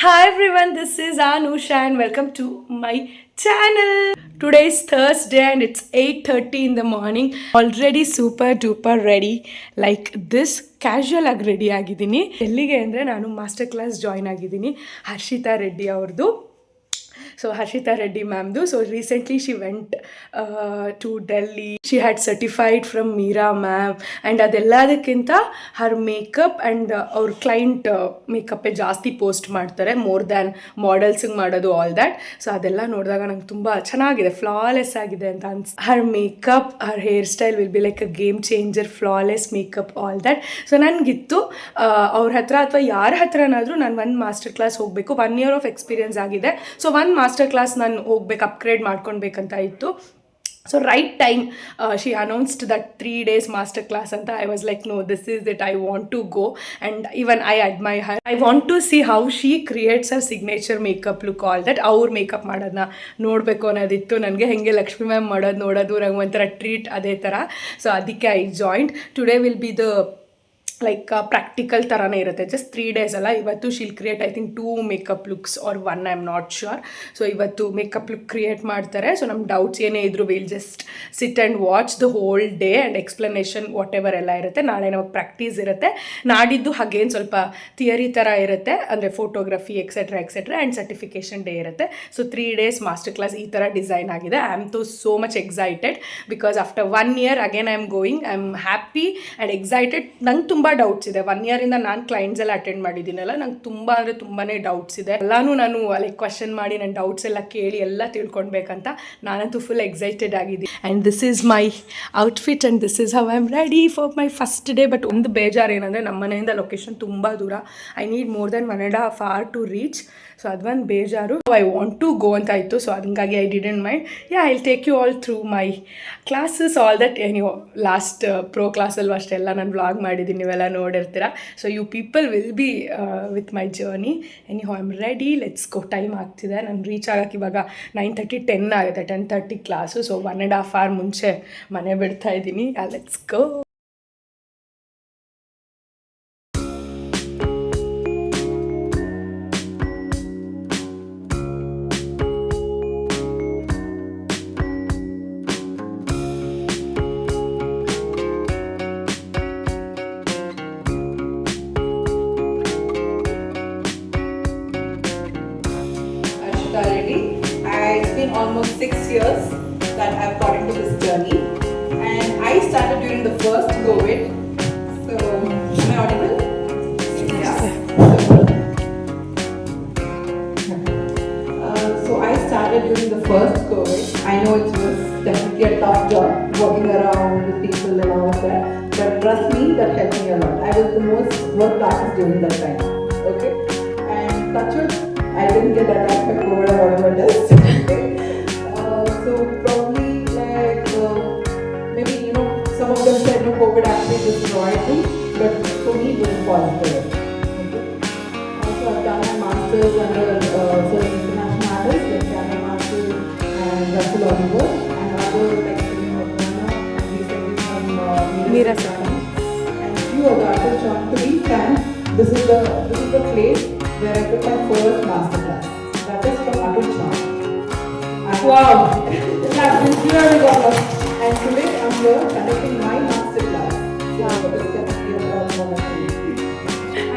Hi everyone, this is Anusha and welcome to my channel. Today is Thursday and it's 8:30 in the morning. Already super duper ready. Like this casual ಆಗಿ ready ಆಗಿದ್ದೀನಿ. ಎಲ್ಲಿಗೆ ಅಂದರೆ ನಾನು master class join ಆಗಿದ್ದೀನಿ ಹರ್ಷಿತಾ ರೆಡ್ಡಿ ಅವ್ರದ್ದು. ಸೊ ಹರ್ಷಿತಾ ರೆಡ್ಡಿ ಮ್ಯಾಮ್ದು. So recently she went to Delhi. She had certified from Meera ma'am and ಅದೆಲ್ಲದಕ್ಕಿಂತ ಹರ್ ಮೇಕಪ್ ಆ್ಯಂಡ್ ಅವ್ರ ಕ್ಲೈಂಟ್ ಮೇಕಪ್ಪೇ ಜಾಸ್ತಿ ಪೋಸ್ಟ್ ಮಾಡ್ತಾರೆ ಮೋರ್ ದ್ಯಾನ್ ಮಾಡೆಲ್ಸಿಗೆ ಮಾಡೋದು ಆಲ್ ದ್ಯಾಟ್. ಸೊ ಅದೆಲ್ಲ ನೋಡಿದಾಗ ನಂಗೆ ತುಂಬ ಚೆನ್ನಾಗಿದೆ, ಫ್ಲಾಲೆಸ್ ಆಗಿದೆ ಅಂತ her makeup, her hair style will be like a game changer, flawless makeup all that. So ನನಗಿತ್ತು ಅವ್ರ ಹತ್ರ ಅಥವಾ ಯಾರ ಹತ್ರನಾದರೂ ನಾನು ಒಂದು ಮಾಸ್ಟರ್ ಕ್ಲಾಸ್ ಹೋಗಬೇಕು. 1 year ಆಫ್ ಎಕ್ಸ್ಪೀರಿಯನ್ಸ್ ಆಗಿದೆ. ಸೊ ಒಂದು ಮಾಸ್ಟರ್ ಕ್ಲಾಸ್ ನಾನು ಹೋಗ್ಬೇಕು, ಅಪ್ಗ್ರೇಡ್ ಮಾಡ್ಕೊಳ್ಬೇಕಂತ ಇತ್ತು. So right time she announced that 3 days master class ಅಂತ. I was like, no, this is it, I want to go and even I admire her. I want to see how she creates her signature makeup look all that. ಅವ್ರ makeup ಮಾಡೋದನ್ನ ನೋಡಬೇಕು ಅನ್ನೋದಿತ್ತು ನನಗೆ. ಹೆಂಗೆ Lakshmi ma'am ನೋಡೋದು ನಂಗೆ ಒಂಥರ treat, ಅದೇ ಥರ. ಸೊ ಅದಕ್ಕೆ I joined. Today will be the like practical ಥರನೇ ಇರುತ್ತೆ. ಜಸ್ಟ್ 3 days ಅಲ್ಲ. ಇವತ್ತು she'll create I think 2 makeup looks are 1, I am not sure. So ಇವತ್ತು ಮೇಕಪ್ ಲುಕ್ ಕ್ರಿಯೇಟ್ ಮಾಡ್ತಾರೆ. ಸೊ ನಮ್ಮ ಡೌಟ್ಸ್ ಏನೇ ಇದ್ರು will just sit and watch the whole day and explanation whatever ಎಲ್ಲ ಇರುತ್ತೆ. ನಾಳೆ ನಮಗೆ ಪ್ರಾಕ್ಟೀಸ್ ಇರುತ್ತೆ. ನಾಡಿದ್ದು ಹಾಗೇನು ಸ್ವಲ್ಪ ಥಿಯರಿ ಥರ ಇರುತ್ತೆ, ಅಂದರೆ photography etcetera and certification day ಇರುತ್ತೆ. ಸೊ 3 days ಮಾಸ್ಟರ್ ಕ್ಲಾಸ್ ಈ ಥರ ಡಿಸೈನ್ ಆಗಿದೆ. I am too so much excited because after 1 year again I am going. I am happy and excited. ನಂಗೆ ತುಂಬ ಡೌಟ್ಸ್ ಇದೆ. 1 year ಇಂದ ನಾನು ಕ್ಲೈಂಟ್ಸ್ ಎಲ್ಲ ಅಟೆಂಡ್ ಮಾಡಿದ್ದೀನಲ್ಲ, ನಂಗೆ ತುಂಬ ಅಂದರೆ ತುಂಬಾ ಡೌಟ್ಸ್ ಇದೆ. ಎಲ್ಲನೂ ನಾನು ಲೈಕ್ ಕ್ವಶನ್ ಮಾಡಿ ನನ್ನ ಡೌಟ್ಸ್ ಎಲ್ಲ ಕೇಳಿ ಎಲ್ಲ ತಿಳ್ಕೊಳ್ಬೇಕಂತ ನಾನಂತೂ ಫುಲ್ ಎಕ್ಸೈಟೆಡ್ ಆಗಿದ್ದೀನಿ. And this is my outfit and this is how I am ready for my first day. But ಒಂದು ಬೇಜಾರು ಏನಂದರೆ ನಮ್ಮ ಮನೆಯಿಂದ ಲೊಕೇಶನ್ ತುಂಬ ದೂರ. I need more than 1.5 hour to reach. So ಅದೊಂದು ಬೇಜಾರು. ಐ ವಾಂಟ್ ಟು ಗೋ ಅಂತ ಇತ್ತು. ಸೊ ಹಂಗಾಗಿ I didn't mind. Yeah, I will take you all through my classes all that. ನೀವು ಲಾಸ್ಟ್ ಪ್ರೋ ಕ್ಲಾಸಲ್ಲೂ ಅಷ್ಟೆಲ್ಲ ನಾನು ವ್ಲಾಗ್ ಮಾಡಿದ್ದೀನಿ, ನೀವೆಲ್ಲ ನೋಡಿರ್ತೀರ. So you people will be with my journey. Anyhow I am ready, let's go. Time ಆಗ್ತಿದೆ. ನಾನು reach ಆಗೋಕ್ಕೆ ಇವಾಗ 9:30, 10 ಆಗುತ್ತೆ. 10:30 ಕ್ಲಾಸು. ಸೊ 1.5 hour ಮುಂಚೆ ಮನೆ ಬಿಡ್ತಾ ಇದ್ದೀನಿ. Let's go. It's been almost 6 years that I've got into this journey, and I started during the first COVID. So, am I audible? Yeah. So I started during the first COVID. I know it was definitely a tough job working around with people and all of that, but trust me, that helped me a lot. I was the most worked artist during that time. Okay, and touch wood, I didn't get attacked by COVID or whatever it is. So probably like maybe some of them said no, COVID actually destroyed me, but for me it was positive. Okay. Also I've done my masters under certain international artists like Canada Masters and Russell Oliver and other like and recently from Meera Sakhan and few other artists. On to be frank, this is the place where I took my first master class. That is from Atul Chan. Wow! That is really good. And today I'm here conducting my master class. Yeah, this is definitely a proud moment for me.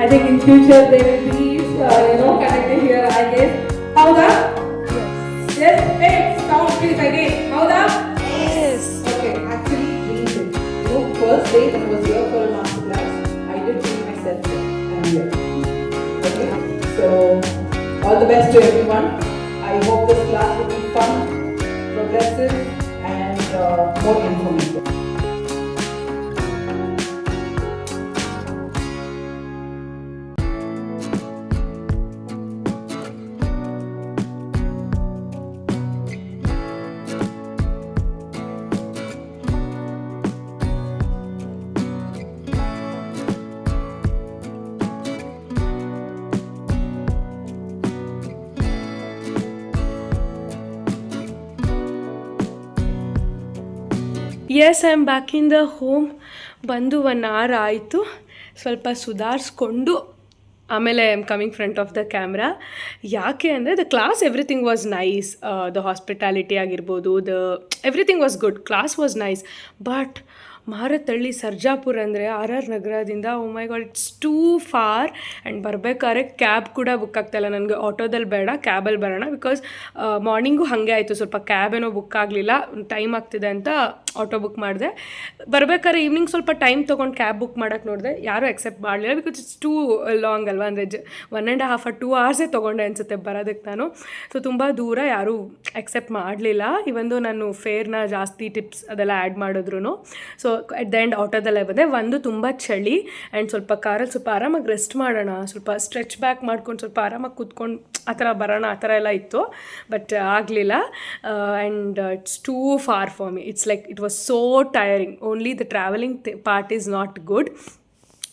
I think in future they will be, conducting here, I guess. Howda? Yes. Yes. Hey, sound please again. Howda? Yes. Okay, actually dreamed it. First day when I was here for a master class, I did dream myself here. I'm here. Okay. So, all the best to everyone. I hope this class will be fun, progressive and more informative. Yes, I am back in the home. ಬಂದು 1 hour ಆಯಿತು. ಸ್ವಲ್ಪ ಸುಧಾರಿಸ್ಕೊಂಡು ಆಮೇಲೆ I am coming front of the camera. ಯಾಕೆ ಅಂದರೆ the class everything was nice, the hospitality ಆಗಿರ್ಬೋದು, everything was good, class was nice. But Marathahalli Sarjapur ಅಂದರೆ RR ನಗರದಿಂದ oh my God it's too far. And ಬರಬೇಕಾದ್ರೆ ಕ್ಯಾಬ್ ಕೂಡ ಬುಕ್ ಆಗ್ತಾಯಿಲ್ಲ ನನಗೆ. ಆಟೋದಲ್ಲಿ ಬೇಡ, ಕ್ಯಾಬಲ್ಲಿ ಬರೋಣ. ಬಿಕಾಸ್ ಮಾರ್ನಿಂಗು ಹಾಗೆ ಆಯಿತು, ಸ್ವಲ್ಪ ಕ್ಯಾಬೇನೋ ಬುಕ್ ಆಗಲಿಲ್ಲ, ಟೈಮ್ ಆಗ್ತಿದೆ ಅಂತ ಆಟೋ ಬುಕ್ ಮಾಡಿದೆ. ಬರಬೇಕಾದ್ರೆ ಈವ್ನಿಂಗ್ ಸ್ವಲ್ಪ ಟೈಮ್ ತೊಗೊಂಡು ಕ್ಯಾಬ್ ಬುಕ್ ಮಾಡೋಕ್ಕೆ ನೋಡಿದೆ, ಯಾರೂ ಎಕ್ಸೆಪ್ಟ್ ಮಾಡಲಿಲ್ಲ. ಬಿಕಾಸ್ ಇಟ್ಸ್ ಟೂ ಲಾಂಗ್ ಅಲ್ವಾ, ಅಂದರೆ 1.5 or 2 hours ತೊಗೊಂಡೆ ಅನಿಸುತ್ತೆ ಬರೋದಕ್ಕೆ ನಾನು. ಸೊ ತುಂಬ ದೂರ, ಯಾರೂ ಎಕ್ಸೆಪ್ಟ್ ಮಾಡಲಿಲ್ಲ. ಇವಂದು ನಾನು ಫೇರ್ನ ಜಾಸ್ತಿ ಟಿಪ್ಸ್ ಅದೆಲ್ಲ ಆ್ಯಡ್ ಮಾಡಿದ್ರು. ಸೊ ಅಟ್ ದ ಎಂಡ್ ಆಟೋದಲ್ಲೇ ಬಂದೆ. ಒಂದು ತುಂಬ ಚಳಿ ಆ್ಯಂಡ್ ಸ್ವಲ್ಪ ಕಾರಲ್ಲಿ ಸ್ವಲ್ಪ ಆರಾಮಾಗಿ ರೆಸ್ಟ್ ಮಾಡೋಣ, ಸ್ವಲ್ಪ ಸ್ಟ್ರೆಚ್ ಬ್ಯಾಕ್ ಮಾಡ್ಕೊಂಡು ಸ್ವಲ್ಪ ಆರಾಮಾಗಿ ಕೂತ್ಕೊಂಡು ಆ ಥರ ಬರೋಣ, ಆ ಥರ ಎಲ್ಲ ಇತ್ತು. ಬಟ್ ಆಗಲಿಲ್ಲ. And it's too far for me. It's like it was so tiring. Only the travelling part is not good.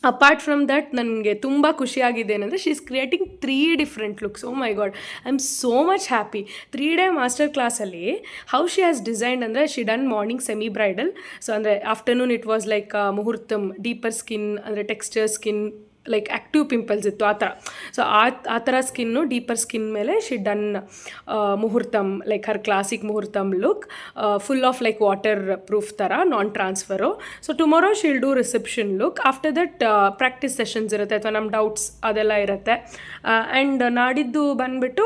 Apart from that ನನಗೆ ತುಂಬ ಖುಷಿಯಾಗಿದೆ ಏನಂದರೆ she is creating 3 different looks. Oh my god, I am so much happy. 3 day master ಕ್ಲಾಸಲ್ಲಿ how she has designed ಅಂದರೆ she done morning semi bridal. So ಅಂದರೆ afternoon it was like muhurtham, deeper skin ಅಂದರೆ texture skin, like active pimples ಇತ್ತು ಆ ಥರ. So ಆ ಥರ skin, deeper skin ಮೇಲೆ she done muhurtam, like her classic muhurtam look, full of like waterproof ಥರ, non transfer. So tomorrow she'll do reception look. After that practice sessions ಇರುತ್ತೆ, ಅಥವಾ ನಮ್ಮ ಡೌಟ್ಸ್ ಅದೆಲ್ಲ ಇರುತ್ತೆ. ಆ್ಯಂಡ್ ನಾಡಿದ್ದು ಬಂದುಬಿಟ್ಟು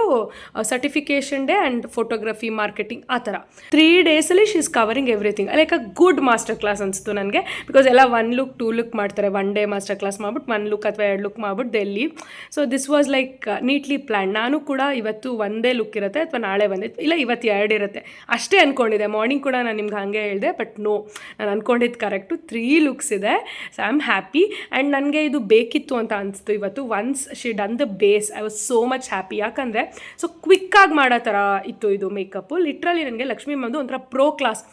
certification day and photography, marketing, ಆ ಥರ 3 daysಲ್ಲಿ she is covering everything. Like a good master class ಅನಿಸ್ತು ನನಗೆ. ಬಿಕಾಸ್ ಎಲ್ಲ 1 look 2 look ಮಾಡ್ತಾರೆ. 1 day ಮಾಸ್ಟರ್ ಕ್ಲಾಸ್ ಮಾಡ್ಬಿಟ್ಟು 1 look ಅಥವಾ 2 look ಮಾಡ್ಬಿಟ್ಟು they leave. So this was like neatly plan. ನಾನು ಕೂಡ ಇವತ್ತು ಒಂದೇ ಲುಕ್ ಇರುತ್ತೆ ಅಥವಾ ನಾಳೆ ಒಂದೇ, ಇಲ್ಲ ಇವತ್ತು 2 ಇರುತ್ತೆ ಅಷ್ಟೇ ಅಂದ್ಕೊಂಡಿದ್ದೆ. ಮಾರ್ನಿಂಗ್ ಕೂಡ ನಾನು ನಿಮ್ಗೆ ಹಾಗೆ ಹೇಳಿದೆ, ಬಟ್ ನೋ, ನಾನು ಅಂದ್ಕೊಂಡಿದ್ದು ಕರೆಕ್ಟು 3 looks ಇದೆ. So I am happy. And ನನಗೆ ಇದು ಬೇಕಿತ್ತು ಅಂತ ಅನಿಸ್ತು ಇವತ್ತು. Once she done the base, I was so much happy. ಯಾಕಂದರೆ ಸೊ ಕ್ವಿಕ್ಕಾಗಿ ಮಾಡೋ ಥರ ಇತ್ತು ಇದು ಮೇಕಪ್ಪು. ಲಿಟ್ರಲಿ ನನಗೆ ಲಕ್ಷ್ಮಿ ಮ್ಯಾಮ್ದು ಒಂಥರ pro class.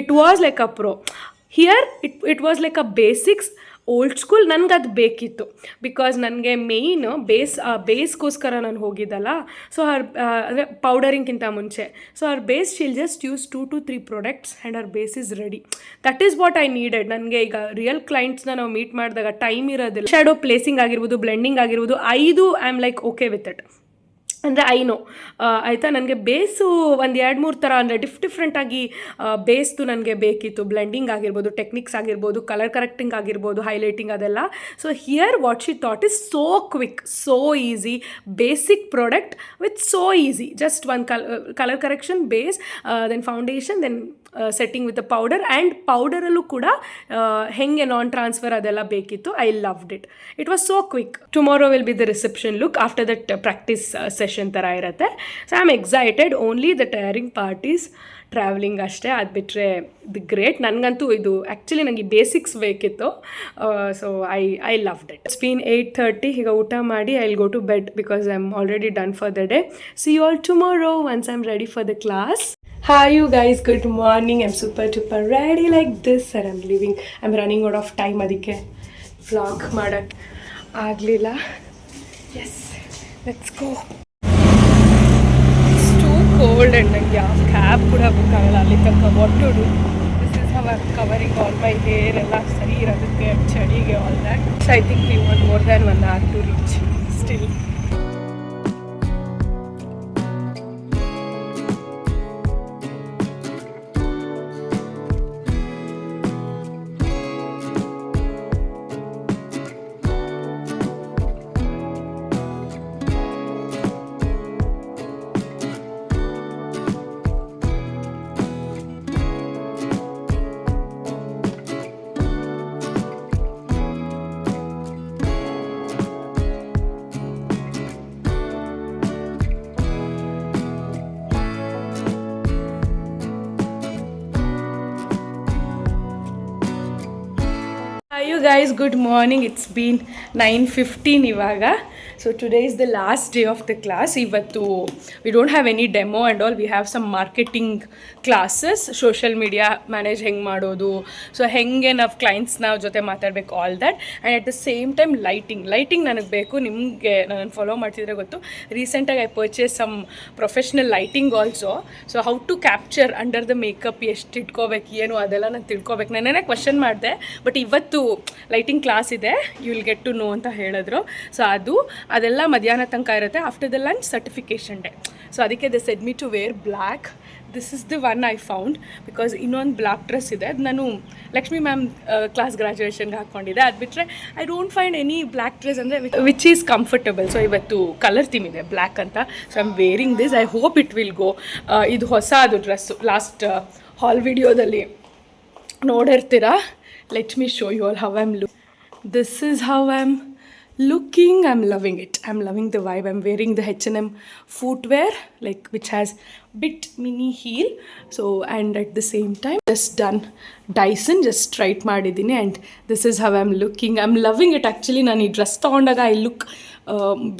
It was like a pro. Here it was like a basics, old school. ನನಗೆ ಅದು ಬೇಕಿತ್ತು. ಬಿಕಾಸ್ ನನಗೆ ಮೇಯ್ನ್ ಬೇಸ್ಗೋಸ್ಕರ ನಾನು ಹೋಗಿದ್ದಲ್ಲ. ಸೊ ಅಂದರೆ ಪೌಡರಿಂಗ್ಗಿಂತ ಮುಂಚೆ. So base she'll just use 2 to 3 products and base is ready. That is what I needed. ನನಗೆ ಈಗ ರಿಯಲ್ ಕ್ಲೈಂಟ್ಸ್ನ ನಾವು ಮೀಟ್ ಮಾಡಿದಾಗ ಟೈಮ್ ಇರೋದಿಲ್ಲ. ಶ್ಯಾಡೋ ಪ್ಲೇಸಿಂಗ್ ಆಗಿರ್ಬೋದು, ಬ್ಲೆಂಡಿಂಗ್ ಆಗಿರ್ಬೋದು, 5 I am like okay with it. ಅಂದರೆ ಐನೋ ಆಯಿತಾ. ನನಗೆ ಬೇಸು ಒಂದು 2-3 ಥರ ಅಂದರೆ ಡಿಫ್ರೆಂಟಾಗಿ ಬೇಸ್ದು ನನಗೆ ಬೇಕಿತ್ತು. ಬ್ಲೆಂಡಿಂಗ್ ಆಗಿರ್ಬೋದು, ಟೆಕ್ನಿಕ್ಸ್ ಆಗಿರ್ಬೋದು, ಕಲರ್ ಕರೆಕ್ಟಿಂಗ್ ಆಗಿರ್ಬೋದು, ಹೈಲೈಟಿಂಗ್ ಅದೆಲ್ಲ. So here what she thought is so quick, so easy, basic product with so easy. Just ಒಂದು colour correction, base, then foundation, then setting with powder. And ಪೌಡರಲ್ಲೂ ಕೂಡ ಹೆಂಗೆ ನಾನ್ transfer ಅದೆಲ್ಲ ಬೇಕಿತ್ತು. I loved it. It was so quick. Tomorrow will be the reception look. After that practice session ಥರ ಇರುತ್ತೆ. So I am excited. Only the tiring parties travelling ಅಷ್ಟೇ. ಅದು ಬಿಟ್ಟರೆ ದಿ ಗ್ರೇಟ್. ನನಗಂತೂ ಇದು ಆ್ಯಕ್ಚುಲಿ ನನಗೆ ಬೇಸಿಕ್ಸ್ ಬೇಕಿತ್ತು. So I loved it. It's been 8:30. ಈಗ ಊಟ ಮಾಡಿ I will go to bed because I am already done for the day. See you all tomorrow once I am ready for the class. Hi you guys, good morning. I'm super duper ready like this and I'm leaving. I'm running out of time, ಅದಕ್ಕೆ vlog ಮಾಡಕ್ಕೆ ಆಗಲಿಲ್ಲ. Yes, let's go. It's too cold and ನಂಗೆ ಯಾವ cab ಕೂಡ book ಆಗಲ್ಲ ಅಲ್ಲಿ ತನಕ. what to do? This is how I'm covering all my hair ಎಲ್ಲ ಸರಿ ಇರೋದಕ್ಕೆ, ಚಳಿಗೆ, all that. So I think we want more than 1 hour to reach still. Hi you guys, good morning. It's been 9:15 ಇವಾಗ. So today is the last day of the class. ಇವತ್ತು we don't have any demo and all. We have some marketing classes, social media manage ಹೆಂಗೆ ಮಾಡೋದು, so ಹೆಂಗೆ ನಾವು clients ನಾವು ಜೊತೆ ಮಾತಾಡಬೇಕು, all that. And at the same time lighting ನನಗೆ ಬೇಕು. ನಿಮಗೆ ನಾನು ಫಾಲೋ ಮಾಡ್ತಿದ್ರೆ ಗೊತ್ತು, ರೀಸೆಂಟಾಗಿ I purchase some professional lighting also. So how to capture under the makeup, ಎಷ್ಟು ಇಟ್ಕೋಬೇಕು ಏನು ಅದೆಲ್ಲ ನಾನು ತಿಳ್ಕೊಬೇಕು. ನಾನೇನೇ ಕ್ವಶನ್ ಮಾಡಿದೆ, ಬಟ್ ಇವತ್ತು ಲೈಟಿಂಗ್ ಕ್ಲಾಸ್ ಇದೆ, you will get to know ಅಂತ ಹೇಳಿದ್ರು. ಸೊ ಅದು ಅದೆಲ್ಲ ಮಧ್ಯಾಹ್ನ ತನಕ ಇರುತ್ತೆ. After the lunch certification day. So ಅದಕ್ಕೆ they said me to wear black. This is the one I found because ಇನ್ನೊಂದು ಬ್ಲ್ಯಾಕ್ ಡ್ರೆಸ್ ಇದೆ, ಅದು ನಾನು ಲಕ್ಷ್ಮಿ ಮ್ಯಾಮ್ ಕ್ಲಾಸ್ ಗ್ರ್ಯಾಜುಯೇಷನ್ಗೆ ಹಾಕ್ಕೊಂಡಿದ್ದೆ. ಅದು ಬಿಟ್ಟರೆ I don't find any black dress ಅಂದರೆ ವಿಚ್ ಈಸ್ ಕಂಫರ್ಟಬಲ್. ಸೊ ಇವತ್ತು ಕಲರ್ ಥೀಮ್ ಇದೆ ಬ್ಲ್ಯಾಕ್ ಅಂತ. So I am wearing this. I hope it will go. ಇದು ಹೊಸ ಅದು ಡ್ರೆಸ್ಸು, ಲಾಸ್ಟ್ ಹಾಲ್ ವಿಡಿಯೋದಲ್ಲಿ ನೋಡಿರ್ತೀರಾ. Let me show you all how I am look. This is how I am looking. I'm loving it. I'm loving the vibe. I'm wearing the H&M footwear, like which has bit mini heel. So and at the same time just done Dyson, just straight ಮಾಡಿದ್ದೀನಿ. And this is how I'm looking. I'm loving it actually. ನಾನು ಈ dress ತೊಗೊಂಡಾಗ I look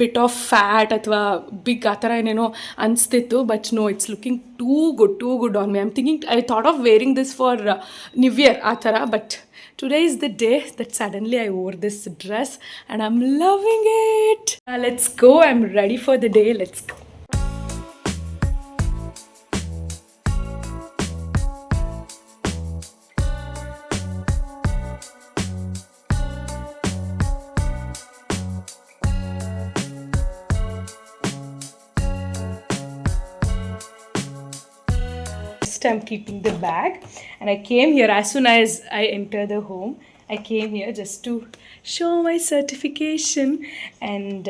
bit of fat ಅಥವಾ big ಆ ಥರ ಏನೇನೋ ಅನಿಸ್ತಿತ್ತು. But no, it's looking too good on me. I'm thinking I thought of wearing this for new year ಆ ಥರ. But today is the day that suddenly I wore this dress and I'm loving it. Let's go. I'm ready for the day. Let's go. I'm keeping the bag, and I came here as soon as I enter the home. I came here just to show my certification, and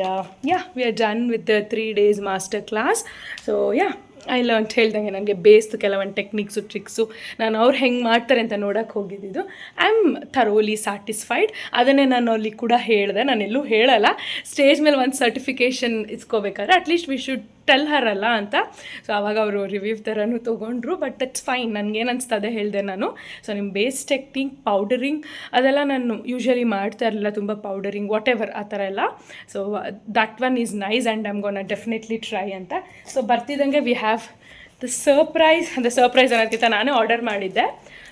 yeah, we are done with the 3 days master class. So yeah, I learn ಹೇಳ್ದಂಗೆ ನನಗೆ ಬೇಸ್ದು ಕೆಲವೊಂದು techniques tricks ನಾನು ಅವ್ರು ಹೆಂಗೆ ಮಾಡ್ತಾರೆ ಅಂತ ನೋಡೋಕ್ಕೆ ಹೋಗಿದ್ದಿದ್ದು. I am thoroughly satisfied. ಅದನ್ನೇ ನಾನು ಅಲ್ಲಿ ಕೂಡ ಹೇಳಿದೆ. ನಾನೆಲ್ಲೂ ಹೇಳಲ್ಲ, ಸ್ಟೇಜ್ ಮೇಲೆ ಒಂದು ಸರ್ಟಿಫಿಕೇಷನ್ ಇಸ್ಕೋಬೇಕಾದ್ರೆ at least we should tell her ಅಲ್ಲ ಅಂತ. ಸೊ ಆವಾಗ ಅವರು ರಿವ್ಯೂ ಥರನೂ ತೊಗೊಂಡ್ರು. But that's fine. ನನಗೇನು ಅನಿಸ್ತದೆ ಹೇಳಿದೆ ನಾನು. ಸೊ ನಿಮ್ಮ ಬೇಸ್ ಟೆಕ್ನಿಕ್, ಪೌಡರಿಂಗ್ ಅದೆಲ್ಲ ನಾನು ಯೂಶ್ವಲಿ ಮಾಡ್ತಾ ಇರಲಿಲ್ಲ, ತುಂಬ ಪೌಡರಿಂಗ್ ವಾಟ್ ಎವರ್ ಆ ಥರ ಎಲ್ಲ. So that one is nice and I'm gonna definitely try ಅಂತ. ಸೊ ಬರ್ತಿದ್ದಂಗೆ ವಿ ಹ್ಯಾವ್ ದ ಸರ್ಪ್ರೈಸ್ ಅನ್ನೋದಕ್ಕಿಂತ ನಾನೇ ಆರ್ಡರ್ ಮಾಡಿದ್ದೆ.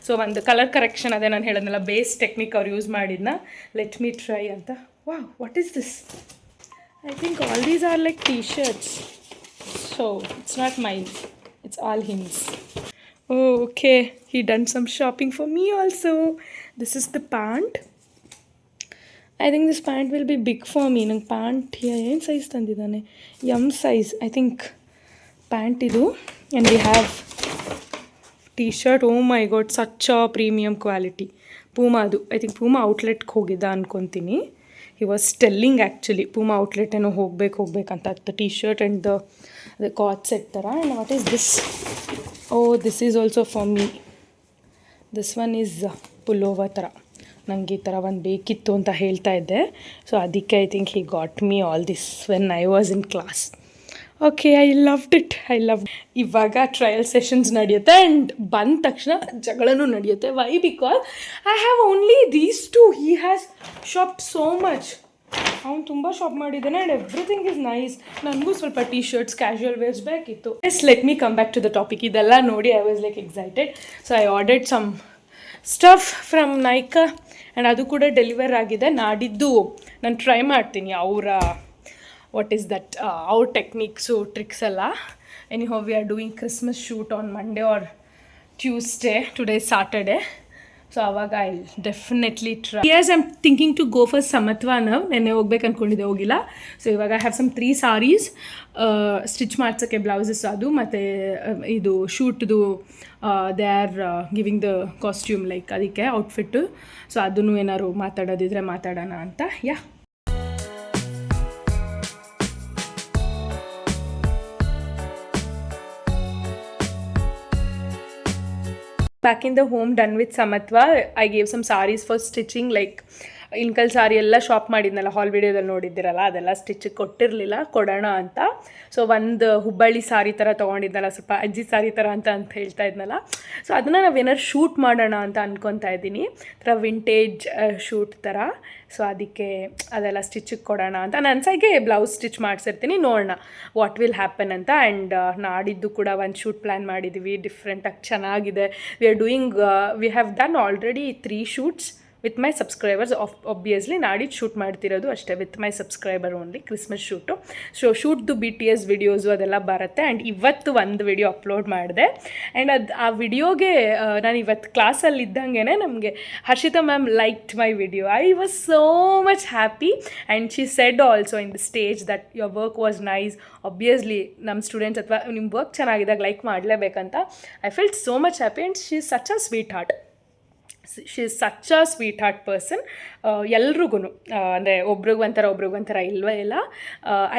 ಸೊ ಒಂದು ಕಲರ್ ಕರೆಕ್ಷನ್, ಅದೇ ನಾನು ಹೇಳಿದ್ನಲ್ಲ ಬೇಸ್ ಟೆಕ್ನಿಕ್ ಅವ್ರು ಯೂಸ್ ಮಾಡಿದ್ನ. ಲೆಟ್ ಮೀ ಟ್ರೈ ಅಂತ. Wow, what is this? I think all these are like T shirts. So it's not mine, it's all his. Oh, okay, he done some shopping for me also. This is the pant. I think this pant will be big for me. Nang pant here ಏನು size ತಂದಿದ್ದಾನೆ? M size I think pant ಇದು. And we have t-shirt. Oh my god, such a premium quality. Puma ಅದು. I think Puma outlet ಹೋಗಿದ್ದ ಅನ್ಕೊಂತೀನಿ. He was telling actually Puma outlet ಏನೋ ಹೋಗ್ಬೇಕಂತ. The t-shirt and the cord set ಥರ. And what is this? Oh, this is also for me. This one is pullover ಥರ. ನನಗೆ ಈ ಥರ ಒಂದು ಬೇಕಿತ್ತು ಅಂತ ಹೇಳ್ತಾ ಇದ್ದೆ. ಸೊ ಅದಕ್ಕೆ I think he got me all this when I was in class. Okay, I loved it. ಇವಾಗ ಟ್ರಯಲ್ ಸೆಷನ್ಸ್ ನಡೆಯುತ್ತೆ ಆ್ಯಂಡ್ ಬಂದ ತಕ್ಷಣ ಜಗಳನೂ ನಡೆಯುತ್ತೆ. Why? Because I have only these two. He has shop so much. ಅವ್ನು ತುಂಬ shop ಮಾಡಿದ್ದಾನೆ and everything is nice. ನನಗೂ ಸ್ವಲ್ಪ ಟೀ ಶರ್ಟ್ಸ್, ಕ್ಯಾಶುವಲ್ ವೇರ್ಸ್ ಬೇಕಿತ್ತು. Yes, let me come back to the topic. ಇದೆಲ್ಲ ನೋಡಿ I was like excited. So I ordered some stuff from Nykaa and ಅದು ಕೂಡ ಡೆಲಿವರ್ ಆಗಿದೆ. ನಾಡಿದ್ದು ನಾನು ಟ್ರೈ ಮಾಡ್ತೀನಿ ಅವರ ವಾಟ್ ಈಸ್ ದಟ್ ಅವ್ರ ಟೆಕ್ನಿಕ್ಸು ಟ್ರಿಕ್ಸ್ ಎಲ್ಲ. Anyhow we are doing Christmas shoot on Monday or Tuesday. Today Saturday. So ಆವಾಗ I definitely try. Yes, I am thinking to go for Samatva ನಾವು. ನೆನ್ನೆ ಹೋಗ್ಬೇಕು ಅಂದ್ಕೊಂಡಿದ್ದೆ, ಹೋಗಿಲ್ಲ. ಸೊ ಇವಾಗ I have some 3 saris stitch ಮಾಡ್ಸೋಕ್ಕೆ, ಬ್ಲೌಸಸ್ ಅದು, ಮತ್ತು ಇದು ಶೂಟ್ದು they are giving the costume like ಅದಕ್ಕೆ ಔಟ್ಫಿಟ್ಟು. ಸೊ ಅದನ್ನು ಏನಾದ್ರು ಮಾತಾಡೋದಿದ್ರೆ ಮಾತಾಡೋಣ ಅಂತ. ಯಾ, back in the home, done with Samatva. I gave some sarees for stitching, like ಇನ್ಕಲ್ ಸಾರಿ ಎಲ್ಲ ಶಾಪ್ ಮಾಡಿದ್ನಲ್ಲ, ಹಾಲ್ ವಿಡಿಯೋದಲ್ಲಿ ನೋಡಿದ್ದೀರಲ್ಲ, ಅದೆಲ್ಲ ಸ್ಟಿಚಿಗೆ ಕೊಟ್ಟಿರಲಿಲ್ಲ, ಕೊಡೋಣ ಅಂತ. ಸೊ ಒಂದು ಹುಬ್ಬಳ್ಳಿ ಸಾರಿ ಥರ ತೊಗೊಂಡಿದ್ನಲ್ಲ, ಸ್ವಲ್ಪ ಅಜ್ಜಿ ಸಾರಿ ಥರ ಅಂತ ಹೇಳ್ತಾ ಇದ್ನಲ್ಲ. ಸೊ ಅದನ್ನು ನಾವೇನಾದ್ರು ಶೂಟ್ ಮಾಡೋಣ ಅಂತ ಅಂದ್ಕೊತಾ ಇದ್ದೀನಿ, ಥರ ವಿಂಟೇಜ್ ಶೂಟ್ ಥರ. ಸೊ ಅದಕ್ಕೆ ಅದೆಲ್ಲ ಸ್ಟಿಚಿಗೆ ಕೊಡೋಣ ಅಂತ. ನಾನು ಸೈಗೆ ಬ್ಲೌಸ್ ಸ್ಟಿಚ್ ಮಾಡಿಸಿರ್ತೀನಿ, ನೋಡೋಣ ವಾಟ್ ವಿಲ್ ಹ್ಯಾಪನ್ ಅಂತ. ಆ್ಯಂಡ್ ನಾಡಿದ್ದು ಕೂಡ ಒಂದು ಶೂಟ್ ಪ್ಲ್ಯಾನ್ ಮಾಡಿದ್ದೀವಿ, ಡಿಫ್ರೆಂಟಾಗಿ ಚೆನ್ನಾಗಿದೆ. We are doing we have done already 3 shoots with my subscribers. Obviously ನಾಡಿದ್ದು ಶೂಟ್ ಮಾಡ್ತಿರೋದು ಅಷ್ಟೇ, with my subscriber only, Christmas shoot. ಶೂಟ್ದು BTS ವಿಡಿಯೋಸು ಅದೆಲ್ಲ ಬರುತ್ತೆ. ಆ್ಯಂಡ್ ಇವತ್ತು ಒಂದು ವಿಡಿಯೋ ಅಪ್ಲೋಡ್ ಮಾಡಿದೆ. ಆ್ಯಂಡ್ ಆ ವಿಡಿಯೋಗೆ ನಾನು ಇವತ್ತು ಕ್ಲಾಸಲ್ಲಿ ಇದ್ದಂಗೆ ನಮಗೆ Harshita ma'am liked my video. I was so much happy. And she said also in the stage that your work was nice. Obviously ನಮ್ಮ ಸ್ಟೂಡೆಂಟ್ಸ್ ಅಥವಾ ನಿಮ್ಮ ವರ್ಕ್ ಚೆನ್ನಾಗಿದ್ದಾಗ ಲೈಕ್ ಮಾಡಲೇಬೇಕಂತ. I felt so much happy. And she is such a sweet heart. She is such a sweet heart person. ಎಲ್ರಿಗೂ ಅಂದರೆ ಒಬ್ರಿಗೊಂಥರ ಇಲ್ವೇ ಇಲ್ಲ.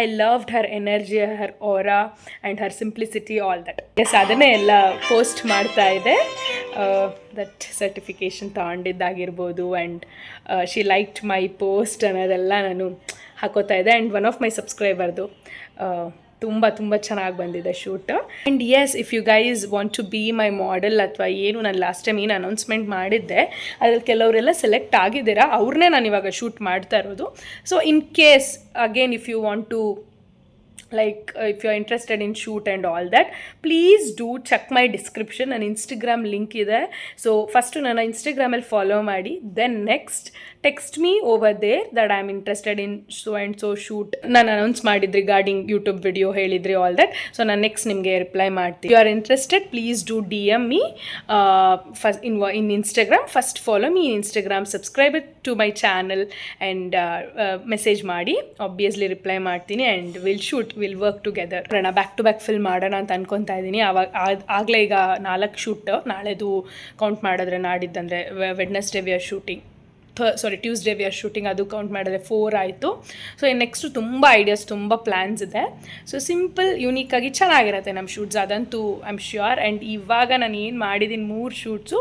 I loved her energy, her aura and her simplicity, all that. S, ಅದನ್ನೇ ಎಲ್ಲ post ಮಾಡ್ತಾ ಇದೆ. That certification ತಗೊಂಡಿದ್ದಾಗಿರ್ಬೋದು. And she liked my post ಅನ್ನೋದೆಲ್ಲ ನಾನು ಹಾಕೋತಾ ಇದೆ. ಆ್ಯಂಡ್ ಒನ್ ಆಫ್ ಮೈ ಸಬ್ಸ್ಕ್ರೈಬರ್ದು ತುಂಬ ಚೆನ್ನಾಗಿ ಬಂದಿದೆ shoot. And yes, if you guys want to be my model ಅಥವಾ ಏನು ನಾನು ಲಾಸ್ಟ್ ಟೈಮ್ ಏನು ಅನೌನ್ಸ್ಮೆಂಟ್ ಮಾಡಿದ್ದೆ ಅದ್ರಲ್ಲಿ ಕೆಲವರೆಲ್ಲ ಸೆಲೆಕ್ಟ್ ಆಗಿದ್ದೀರಾ, ಅವ್ರನ್ನೇ ನಾನು ಇವಾಗ ಶೂಟ್ ಮಾಡ್ತಾ ಇರೋದು. So in case again if you want to if you're interested in shoot and all that, please do check my description. An Instagram link ಇದೆ. So first ನನ್ನ Instagramಲ್ಲಿ ಫಾಲೋ ಮಾಡಿ, then next text me over there that I'm interested in so and so shoot. ನಾನು announce ಮಾಡಿದ್ರಿ regarding YouTube video ಹೇಳಿದ್ರಿ, all that. So ನಾನು next ನಿಮಗೆ reply ಮಾಡ್ತೀನಿ. You are interested, please do DM me first in Instagram. First follow me in Instagram, subscribe to my channel and message ಮಾಡಿ. Obviously reply ಮಾಡ್ತೀನಿ. And will work together. Back to back ಫಿಲ್ ಮಾಡೋಣ ಅಂತ ಅನ್ಕೊತಾ ಇದ್ದೀನಿ. ಆಗಲೇ ಈಗ 4 shoot, ನಾಳೆದು count ಮಾಡಿದ್ರೆ ನಾಡಿದ್ದಂದರೆ Wednesday we are shooting, Tuesday we are shooting, ಅದು ಕೌಂಟ್ ಮಾಡಿದ್ರೆ 4 ಆಯಿತು. ಸೊ ನೆಕ್ಸ್ಟು ತುಂಬ ಐಡಿಯಾಸ್, ತುಂಬ ಪ್ಲ್ಯಾನ್ಸ್ ಇದೆ. ಸೊ ಸಿಂಪಲ್ ಯೂನಿಕಾಗಿ ಚೆನ್ನಾಗಿರುತ್ತೆ ನಮ್ಮ ಶೂಟ್ಸ್, ಅದಂತೂ ಐ ಆಮ್ ಶ್ಯೂರ್. ಆ್ಯಂಡ್ ಇವಾಗ ನಾನು ಏನು ಮಾಡಿದ್ದೀನಿ 3 shoots,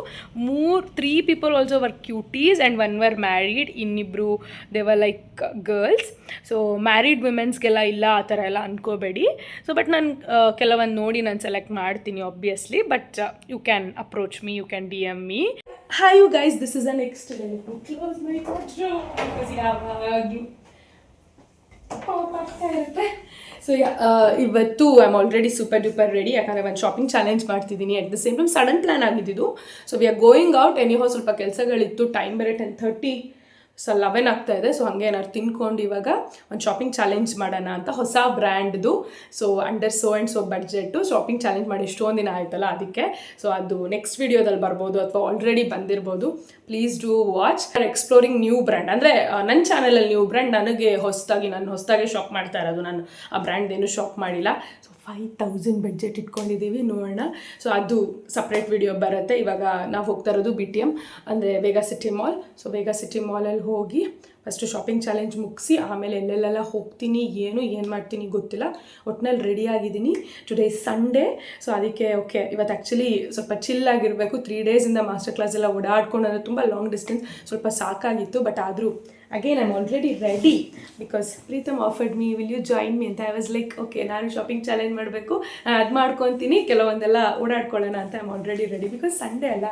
3 people also were cuties and 1 were married, ಇನ್ನಿಬ್ಬರು they were like girls. So married ವುಮೆನ್ಸ್ಗೆಲ್ಲ ಇಲ್ಲ ಆ ಥರ ಎಲ್ಲ ಅಂದ್ಕೋಬೇಡಿ. ಸೊ ಬಟ್ ನಾನು ಕೆಲವೊಂದು ನೋಡಿ ನಾನು ಸೆಲೆಕ್ಟ್ ಮಾಡ್ತೀನಿ obviously. But you can approach me, you can DM me. Hi you guys, this is the next day. Let me close my wardrobe because ಯಾವಾಗಲೂ ಪಾಪ್ ಆಗ್ತಾ ಇರುತ್ತೆ. ಸೊ ಇವತ್ತು I am already super duper ready, ಯಾಕಂದರೆ ಒಂದು shopping challenge ಮಾಡ್ತಿದ್ದೀನಿ. At the same time sudden plan ಆಗಿದ್ದು. So we are going out. Anyhow ಸ್ವಲ್ಪ ಕೆಲಸಗಳಿತ್ತು, ಟೈಮ್ ಬೇರೆ 10:30, ಸೊ 11 ಆಗ್ತಾ ಇದೆ. ಸೊ ಹಾಗೆ ಏನಾದ್ರು ತಿನ್ಕೊಂಡು ಇವಾಗ ಒಂದು ಶಾಪಿಂಗ್ ಚಾಲೆಂಜ್ ಮಾಡೋಣ ಅಂತ, ಹೊಸ ಬ್ರ್ಯಾಂಡ್ದು. So under so and so budget shopping challenge ಮಾಡಿ ಎಷ್ಟೊಂದು ದಿನ ಆಯ್ತಲ್ಲ, ಅದಕ್ಕೆ. ಸೊ ಅದು ನೆಕ್ಸ್ಟ್ ವೀಡಿಯೋದಲ್ಲಿ ಬರ್ಬೋದು ಅಥವಾ ಆಲ್ರೆಡಿ ಬಂದಿರ್ಬೋದು. Please do watch. Exploring new brand, ಅಂದರೆ ನನ್ನ ಚಾನಲಲ್ಲಿ ನ್ಯೂ ಬ್ರ್ಯಾಂಡ್, ನನಗೆ ಹೊಸದಾಗಿ ಶಾಪ್ ಮಾಡ್ತಾ ಇರೋದು. ನಾನು ಆ ಬ್ರ್ಯಾಂಡ್ ಏನು ಶಾಪ್ ಮಾಡಿಲ್ಲ. ಸೊ 5000 ಬಡ್ಜೆಟ್ ಇಟ್ಕೊಂಡಿದ್ದೀವಿ, ನೋಡೋಣ. ಸೊ ಅದು ಸಪ್ರೇಟ್ ವಿಡಿಯೋ ಬರುತ್ತೆ. ಇವಾಗ ನಾವು ಹೋಗ್ತಾ ಇರೋದು BTM, ಅಂದರೆ ಬೇಗ ಸಿಟಿ ಮಾಲ್. ಸೊ ಬೇಗ ಸಿಟಿ ಮಾಲಲ್ಲಿ ಹೋಗಿ ಫಸ್ಟು ಶಾಪಿಂಗ್ ಚಾಲೆಂಜ್ ಮುಗಿಸಿ ಆಮೇಲೆ ಎಲ್ಲೆಲ್ಲೆಲ್ಲ ಹೋಗ್ತೀನಿ, ಏನು ಮಾಡ್ತೀನಿ ಗೊತ್ತಿಲ್ಲ. ಒಟ್ಟಿನಲ್ಲಿ ರೆಡಿ ಆಗಿದ್ದೀನಿ. ಟುಡೇ ಸಂಡೇ, ಸೊ ಅದಕ್ಕೆ ಓಕೆ ಇವತ್ತು ಆ್ಯಕ್ಚುಲಿ ಸ್ವಲ್ಪ ಚಿಲ್ಲಾಗಿರಬೇಕು. 3 ಡೇಸಿಂದ ಮಾಸ್ಟರ್ ಕ್ಲಾಸ್ ಎಲ್ಲ ಓಡಾಡ್ಕೊಂಡು, ಅಂದರೆ ತುಂಬ ಲಾಂಗ್ ಡಿಸ್ಟೆನ್ಸ್, ಸ್ವಲ್ಪ ಸಾಕಾಗಿತ್ತು. ಬಟ್ ಆದರೂ again I am already ready because Pritam offered me, will you join me ಅಂತ. ಐ ವಾಸ್ ಲೈಕ್ ಓಕೆ, ನಾನು ಶಾಪಿಂಗ್ ಚಾಲೆಂಜ್ ಮಾಡಬೇಕು, ನಾನು ಅದು ಮಾಡ್ಕೊತೀನಿ, ಕೆಲವೊಂದೆಲ್ಲ ಓಡಾಡ್ಕೊಳ್ಳೋಣ ಅಂತ. I am already ready because Sunday ಅಲ್ಲ,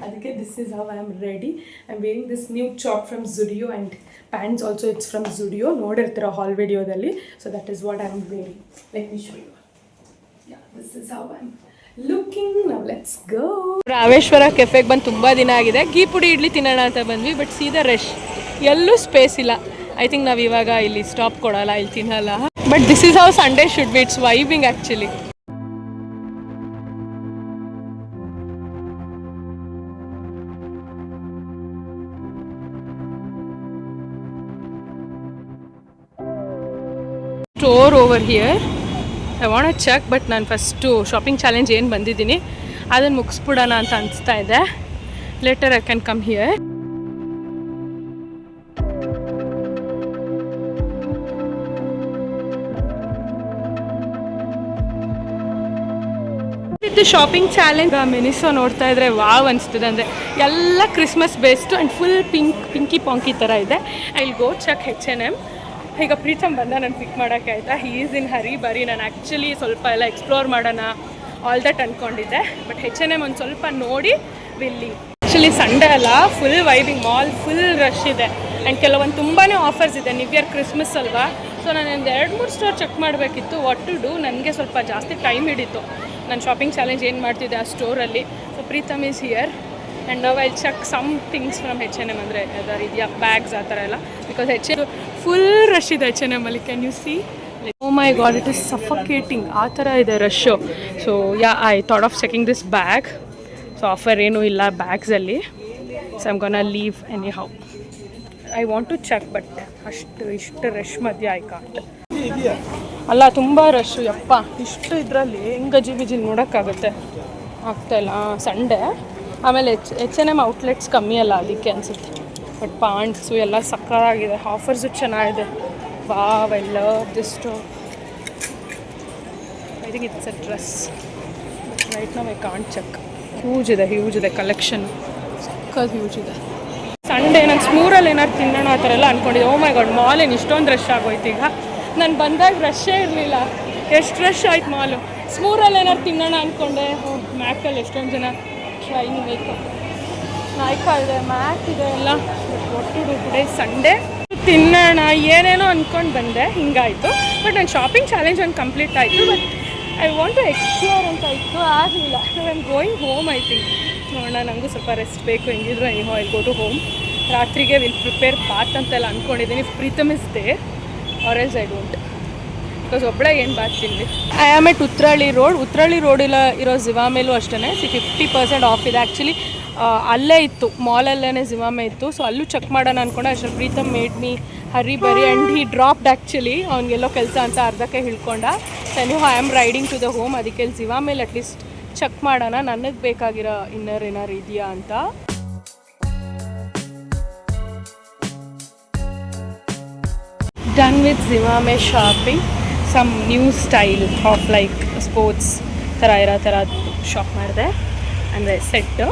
ಅದಕ್ಕೆ this is how I am ready. I am wearing this new chop from Zudio and pants also it's from Zudio, ನೋಡಿರ್ತೀರ ಹಾಲ್ ವಿಡಿಯೋದಲ್ಲಿ. So that is what I am wearing. Let me show you. This is how I am looking. Now let's go. Rameshwaram ಕೆಫೆಗೆ ಬಂದು ತುಂಬ ದಿನ ಆಗಿದೆ. ಗೀ ಪುಡಿ ಇಡ್ಲಿ ತಿನ್ನೋಣ ಅಂತ ಬಂದ್ವಿ, ಬಟ್ ಸೀದಾ ರಶ್, ಎಲ್ಲೂ ಸ್ಪೇಸ್ ಇಲ್ಲ. ಐ ಥಿಂಕ್ ನಾವು ಇವಾಗ ಇಲ್ಲಿ ಸ್ಟಾಪ್ ಕೊಡೋಲ್ಲ, ಇಲ್ಲಿ ತಿನ್ನಲ್ಲ. But this is how Sunday should be. It's vibing actually. Store over here I want to check, but ನಾನು ಫಸ್ಟು ಶಾಪಿಂಗ್ ಚಾಲೆಂಜ್ ಏನು ಬಂದಿದ್ದೀನಿ ಅದನ್ನು ಮುಗಿಸ್ಬಿಡೋಣ ಅಂತ ಅನಿಸ್ತಾ ಇದೆ. Later I can come here. ಇದು ಶಾಪಿಂಗ್ ಚಾಲೆಂಜ್ ಮಿನಿಸೋ ನೋಡ್ತಾ ಇದ್ರೆ ವಾವ್ ಅನಿಸ್ತದೆ. ಅಂದರೆ ಎಲ್ಲ Christmas based and full pinky ponky ಥರ ಇದೆ. I will go check H&M. ಈಗ ಪ್ರೀತಮ್ ಬಂದ ನಾನು ಪಿಕ್ ಮಾಡೋಕ್ಕೆ, ಆಯಿತಾ. ಹಿ ಈಸ್ ಇನ್ ಹರಿ ಬರಿ. ನಾನು ಆ್ಯಕ್ಚುಲಿ ಸ್ವಲ್ಪ ಎಲ್ಲ ಎಕ್ಸ್ಪ್ಲೋರ್ ಮಾಡೋಣ ಆಲ್ ದಟ್ ಅಂದ್ಕೊಂಡಿದ್ದೆ, ಬಟ್ H&M ಒಂದು ಸ್ವಲ್ಪ ನೋಡಿ ವಿಲ್ಲಿ. ಆ್ಯಕ್ಚುಲಿ ಸಂಡೇ ಅಲ್ಲ, ಫುಲ್ ವೈಬಿಂಗ್, ಮಾಲ್ ಫುಲ್ ರಶ್ ಇದೆ. ಆ್ಯಂಡ್ ಕೆಲವೊಂದು ತುಂಬಾ ಆಫರ್ಸ್ ಇದೆ. ನ್ಯೂ ಇಯರ್ ಕ್ರಿಸ್ಮಸ್ ಅಲ್ವಾ. ಸೊ ನಾನು ಒಂದು 2-3 ಸ್ಟೋರ್ ಚೆಕ್ ಮಾಡಬೇಕಿತ್ತು. ವಾಟ್ ಟು ಡೂ, ನನಗೆ ಸ್ವಲ್ಪ ಜಾಸ್ತಿ ಟೈಮ್ ಹಿಡಿತು. ನಾನು ಶಾಪಿಂಗ್ ಚಾಲೆಂಜ್ ಏನು ಮಾಡ್ತಿದ್ದೆ ಆ ಸ್ಟೋರಲ್ಲಿ. So Pritam is here and ನಾವು I check some things from H&M ಅಂದರೆ ಅದರ ಇದೆಯಾ ಬ್ಯಾಗ್ಸ್ ಆ ಥರ ಎಲ್ಲ ಬಿಕಾಸ್ ಫುಲ್ ರಶ್ ಇದೆ H&M ಅಲ್ಲಿ. Can you see oh my god it is suffocating ಆ ಥರ ಇದೆ rush. So I thought of checking this bag. So offer ಏನೂ ಇಲ್ಲ ಬ್ಯಾಗ್ಸಲ್ಲಿ. So I'm gonna leave anyhow. I want to check but ಇಷ್ಟು rush ಮಧ್ಯೆ I can't. ಅಲ್ಲ ತುಂಬ ರಶ್ಶು ಯಪ್ಪ. ಇಷ್ಟು ಇದರಲ್ಲಿ ಹೆಂಗೆ ಗಜಿ ನೋಡೋಕ್ಕಾಗುತ್ತೆ, ಆಗ್ತಾಯಿಲ್ಲ. ಸಂಡೇ ಆಮೇಲೆ H&M ಔಟ್ಲೆಟ್ಸ್ ಕಮ್ಮಿ ಅಲ್ಲ ಅದಕ್ಕೆ ಅನಿಸುತ್ತೆ. ಬಟ್ ಪಾಂಟ್ಸು ಎಲ್ಲ ಸಕ್ಕತ್ತಾಗಿದೆ, ಆಫರ್ಸು ಚೆನ್ನಾಗಿದೆ. Wow, I love this top. I think it's a dress but right now I can't check. Huge ಇದೆ ಕಲೆಕ್ಷನ್, ಸಕ್ಕತ್ ಹ್ಯೂಜ್ ಇದೆ. ಸಂಡೇ ನಾನು ಸ್ಮೂರಲ್ಲಿ ಏನಾದ್ರು ತಿನ್ನೋಣ ಆ ಥರ ಎಲ್ಲ ಅಂದ್ಕೊಂಡಿದ್ದೆ. ಓ ಮೈ ಗಾಡ್, ಮಾಲ್ ಏನು ಇಷ್ಟೊಂದು ರಶ್ ಆಗೋಯ್ತು. ಈಗ ನಾನು ಬಂದಾಗ ರಶ್ಶೇ ಇರಲಿಲ್ಲ, ಎಷ್ಟು ರಶ್ ಆಯ್ತು ಮಾಲು. ಸ್ಮೂರಲ್ಲಿ ಏನಾದ್ರು ತಿನ್ನೋಣ ಅಂದ್ಕೊಂಡೆ. ಮ್ಯಾಕಲ್ಲಿ ಎಷ್ಟೊಂದು ಜನ ಟ್ರೈನ್ ಮೇಕಪ್, ನಾಯ್ಕಾ ಇದೆ, ಮ್ಯಾಕ್ ಇದೆ ಎಲ್ಲ. ಒಟ್ಟು ಟುಡೇ ಸಂಡೇ ತಿನ್ನೋಣ ಏನೇನೋ ಅಂದ್ಕೊಂಡು ಬಂದೆ, ಹಿಂಗಾಯಿತು. ಬಟ್ ನನ್ನ ಶಾಪಿಂಗ್ ಚಾಲೆಂಜ್ ಒಂದು ಕಂಪ್ಲೀಟ್ ಆಯಿತು. But I want to explore ಅಂತ ಇತ್ತು, ಆಗಲಿಲ್ಲ. I am going home I think. ನೋಡೋಣ, ನನಗೂ ಸ್ವಲ್ಪ ರೆಸ್ಟ್ ಬೇಕು. ಹೆಂಗಿದ್ರು anyhow I go to home. ರಾತ್ರಿಗೆ ವಿಲ್ ಪ್ರಿಪೇರ್ ಬಾತ್ ಅಂತೆಲ್ಲ ಅಂದ್ಕೊಂಡಿದ್ದೀನಿ. Preetham is they are else I don't, because ಒಬ್ಬಳೆ ಏನು ಬಾತ್ ತಿನ್ನಿ. ಐ ಆಮ್ ಎಟ್ ಉತ್ರಳ್ಳಿ ರೋಡಿಲ್ಲ ಇರೋ ಜಿವಾಮೇಲೂ ಅಷ್ಟೇ 50% ಆಫ್ ಇದೆ. ಆ್ಯಕ್ಚುಲಿ ಅಲ್ಲೇ ಇತ್ತು, ಮಾಲಲ್ಲೇ ಜಿವಾಮೆ ಇತ್ತು. ಸೊ ಅಲ್ಲೂ ಚೆಕ್ ಮಾಡೋಣ ಅಂದ್ಕೊಂಡೆ. ಅಷ್ಟರಲ್ಲಿ Preetham made me hurry burry and he dropped. Actually ಅವ್ನಿಗೆಲ್ಲೋ ಕೆಲಸ ಅಂತ ಅರ್ಧಕ್ಕೆ ಹಿಡ್ಕೊಂಡ. Anyhow I am riding to the home. ಅದಕ್ಕೆ ಇಲ್ಲಿ ಜಿವಾಮೇಲೆ ಅಟ್ಲೀಸ್ಟ್ ಚೆಕ್ ಮಾಡೋಣ ನನಗೆ ಬೇಕಾಗಿರೋ ಇನ್ನರ್ ಏನಾರು ಇದೆಯಾ ಅಂತ. Done with Zivame shopping. Some new style of like sports ಥರ ಇರೋ ಥರ ಶಾಪ್ ಮಾಡಿದೆ, ಅಂದರೆ set.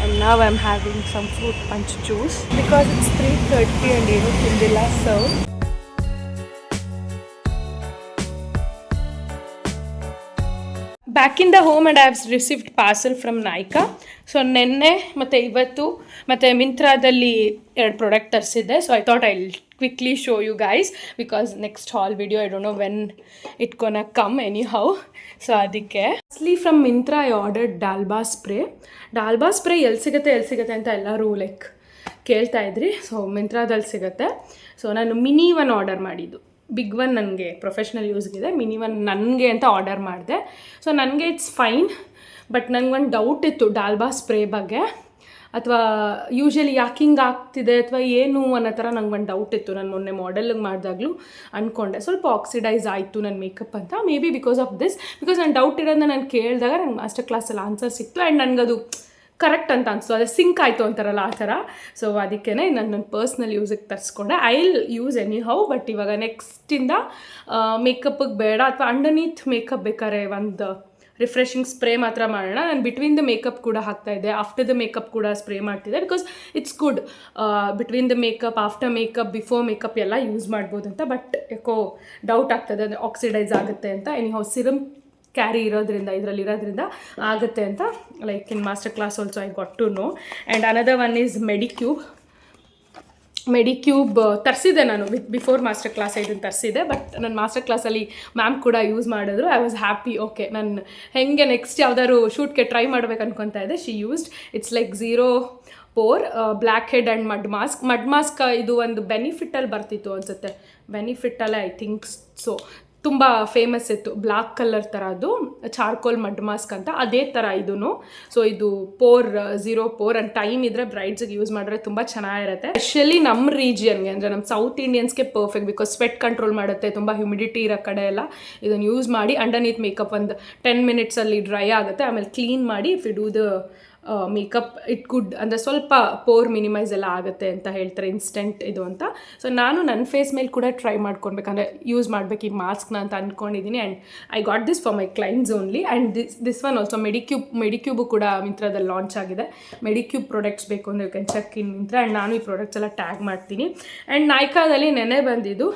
And now I'm having some fruit punch juice because it's 3:30 and ಏನು ತಿಂದಿಲ್ಲ. So back in the home and I have received parcel from Nykaa. So ನೆನ್ನೆ ಮತ್ತು ಇವತ್ತು ಮತ್ತು ಮಿಂತ್ರಾದಲ್ಲಿ 2 ಪ್ರಾಡಕ್ಟ್ ತರಿಸಿದ್ದೆ. So I thought I quickly show you guys because next haul video I don't know when it gonna come anyhow. So ಅದಕ್ಕೆ firstly from Myntra I ordered Dalba spray ಎಲ್ಲಿ ಸಿಗುತ್ತೆ ಅಂತ ಎಲ್ಲರೂ ಲೈಕ್ ಕೇಳ್ತಾಯಿದ್ರಿ. ಸೊ ಮಿಂತ್ರಾದಲ್ಲಿ ಸಿಗುತ್ತೆ. So ನಾನು mini one order ಮಾಡಿದ್ದು, big one ನನಗೆ professional ಯೂಸ್ಗಿದೆ, mini one ನನಗೆ ಅಂತ ಆರ್ಡರ್ ಮಾಡಿದೆ. ಸೊ ನನಗೆ ಇಟ್ಸ್ ಫೈನ್. ಬಟ್ ನನಗೊಂದು ಡೌಟ್ ಇತ್ತು ಡಾಲ್ಬಾ ಸ್ಪ್ರೇ ಬಗ್ಗೆ, ಅಥವಾ ಯೂಶ್ವಲಿ ಯಾಕೆ ಹಿಂಗೆ ಆಗ್ತಿದೆ ಅಥವಾ ಏನು ಅನ್ನೋ ಥರ ನಂಗೊಂದು ಡೌಟ್ ಇತ್ತು. ನಾನು ಮೊನ್ನೆ ಮಾಡೆಲಿಗೆ ಮಾಡಿದಾಗಲೂ ಅಂದ್ಕೊಂಡೆ ಸ್ವಲ್ಪ ಆಕ್ಸಿಡೈಸ್ ಆಯಿತು ನನ್ನ ಮೇಕಪ್ ಅಂತ. May be because of this, because ನಾನು ಡೌಟ್ ಇರೋದನ್ನ ನಾನು ಕೇಳಿದಾಗ ನಂಗೆ ಮಾಸ್ಟರ್ ಕ್ಲಾಸಲ್ಲಿ ಆನ್ಸರ್ ಸಿಕ್ತು ಆ್ಯಂಡ್ ನನಗದು ಕರೆಕ್ಟ್ ಅಂತ ಅನಿಸ್ತು. ಅದೇ ಸಿಂಕ್ ಆಯಿತು ಅಂತಾರಲ್ಲ ಆ ಥರ. ಸೊ ಅದಕ್ಕೇ ನನ್ನ ಪರ್ಸ್ನಲ್ ಯೂಸಿಗೆ ತರಿಸ್ಕೊಂಡೆ. I will use anyhow. But ಇವಾಗ ನೆಕ್ಸ್ಟಿಂದ ಮೇಕಪ್ಪಿಗೆ ಬೇಡ, ಅಥವಾ ಅಂಡರ್ನೀತ್ ಮೇಕಪ್ ಬೇಕಾದ್ರೆ ಒಂದು ರಿಫ್ರೆಶಿಂಗ್ ಸ್ಪ್ರೇ ಮಾತ್ರ ಮಾಡೋಣ. ನಾನು ಬಿಟ್ವೀನ್ ದ ಮೇಕಪ್ ಕೂಡ ಹಾಕ್ತಾಯಿದ್ದೆ, ಆಫ್ಟರ್ ದ ಮೇಕಪ್ ಕೂಡ ಸ್ಪ್ರೇ ಮಾಡ್ತಿದ್ದೆ. Because it's good between the makeup, after makeup, before makeup ಎಲ್ಲ ಯೂಸ್ ಮಾಡ್ಬೋದು ಅಂತ. ಬಟ್ ಯಾಕೋ ಡೌಟ್ ಆಗ್ತದೆ ಅಂದರೆ ಆಕ್ಸಿಡೈಸ್ ಆಗುತ್ತೆ ಅಂತ. ಎನಿಹೌ ಸಿರಮ್ ಕ್ಯಾರಿ ಇದರಲ್ಲಿರೋದ್ರಿಂದ ಆಗುತ್ತೆ ಅಂತ. Like in master class also I got to know. And another one is Medicube ತರಿಸಿದೆ ನಾನು ಬಿಫೋರ್ ಮಾಸ್ಟರ್ ಕ್ಲಾಸ್ ಇದನ್ನು ತರಿಸಿದೆ. ಬಟ್ ನನ್ನ ಮಾಸ್ಟರ್ ಕ್ಲಾಸಲ್ಲಿ ಮ್ಯಾಮ್ ಕೂಡ ಯೂಸ್ ಮಾಡಿದ್ರು. I was happy. ಓಕೆ, ನಾನು ಹೆಂಗೆ ನೆಕ್ಸ್ಟ್ ಯಾವ್ದಾದ್ರು ಶೂಟ್ಗೆ ಟ್ರೈ ಮಾಡ್ಬೇಕು ಅನ್ಕೊತಾ ಇದ್ದೆ. She used it's like 0 pore black head and mud mask ಇದು ಒಂದು ಬೆನಿಫಿಟ್ಟಲ್ಲಿ ಬರ್ತಿತ್ತು ಅನಿಸುತ್ತೆ. ಬೆನಿಫಿಟ್ಟಲ್ಲೇ ಐ ಥಿಂಕ್ ಸೊ. ತುಂಬ ಫೇಮಸ್ ಇತ್ತು, ಬ್ಲ್ಯಾಕ್ ಕಲರ್ ಥರ, ಅದು ಚಾರ್ಕೋಲ್ ಮಡ್ ಮಾಸ್ಕ್ ಅಂತ. ಅದೇ ಥರ ಇದೂ. ಸೊ ಇದು 0 ಪೋರ್ ಆ್ಯಂಡ್ ಟೈಮ್ ಇದ್ದರೆ ಬ್ರೈಡ್ಸಿಗೆ ಯೂಸ್ ಮಾಡಿದ್ರೆ ತುಂಬ ಚೆನ್ನಾಗಿರುತ್ತೆ. ಸ್ಪೆಷಲಿ ನಮ್ಮ ರೀಜಿಯನ್ಗೆ ಅಂದರೆ ನಮ್ಮ ಸೌತ್ ಇಂಡಿಯನ್ಸ್ಗೆ ಪರ್ಫೆಕ್ಟ್. ಬಿಕಾಸ್ ಸ್ವೆಟ್ ಕಂಟ್ರೋಲ್ ಮಾಡುತ್ತೆ, ತುಂಬ ಹ್ಯುಮಿಡಿಟಿ ಇರೋ ಕಡೆ ಎಲ್ಲ ಇದನ್ನು ಯೂಸ್ ಮಾಡಿ ಅಂಡರ್ನೀತ್ ಮೇಕಪ್ ಒಂದು 10 ಮಿನಿಟ್ಸಲ್ಲಿ ಡ್ರೈ ಆಗುತ್ತೆ. ಆಮೇಲೆ ಕ್ಲೀನ್ ಮಾಡಿ if you do the makeup it could ಅಂದರೆ ಸ್ವಲ್ಪ ಪೋರ್ ಮಿನಿಮೈಸ್ ಎಲ್ಲ ಆಗುತ್ತೆ ಅಂತ ಹೇಳ್ತಾರೆ, ಇನ್ಸ್ಟೆಂಟ್ ಇದು ಅಂತ. ಸೊ ನಾನು ನನ್ನ ಫೇಸ್ ಮೇಲೆ ಕೂಡ ಟ್ರೈ ಮಾಡ್ಕೊಳ್ಬೇಕಂದ್ರೆ ಯೂಸ್ ಮಾಡಬೇಕು ಈ ಮಾಸ್ಕ್ನ ಅಂತ ಅಂದ್ಕೊಂಡಿದ್ದೀನಿ. And I got this for my clients only. And this one also Medicube ಕೂಡ ಮಿಂತ್ರಾದಲ್ಲಿ ಲಾಂಚ್ ಆಗಿದೆ. ಮೆಡಿಕ್ಯೂಬ್ ಪ್ರಾಡಕ್ಟ್ಸ್ ಬೇಕು ಅಂದರೆ you can check in Myntra. And ನಾನು ಈ ಪ್ರಾಡಕ್ಟ್ಸ್ ಎಲ್ಲ ಟ್ಯಾಗ್ ಮಾಡ್ತೀನಿ. ಆ್ಯಂಡ್ ನಾಯ್ಕಾದಲ್ಲಿ ನೆನೆ ಬಂದಿದ್ದು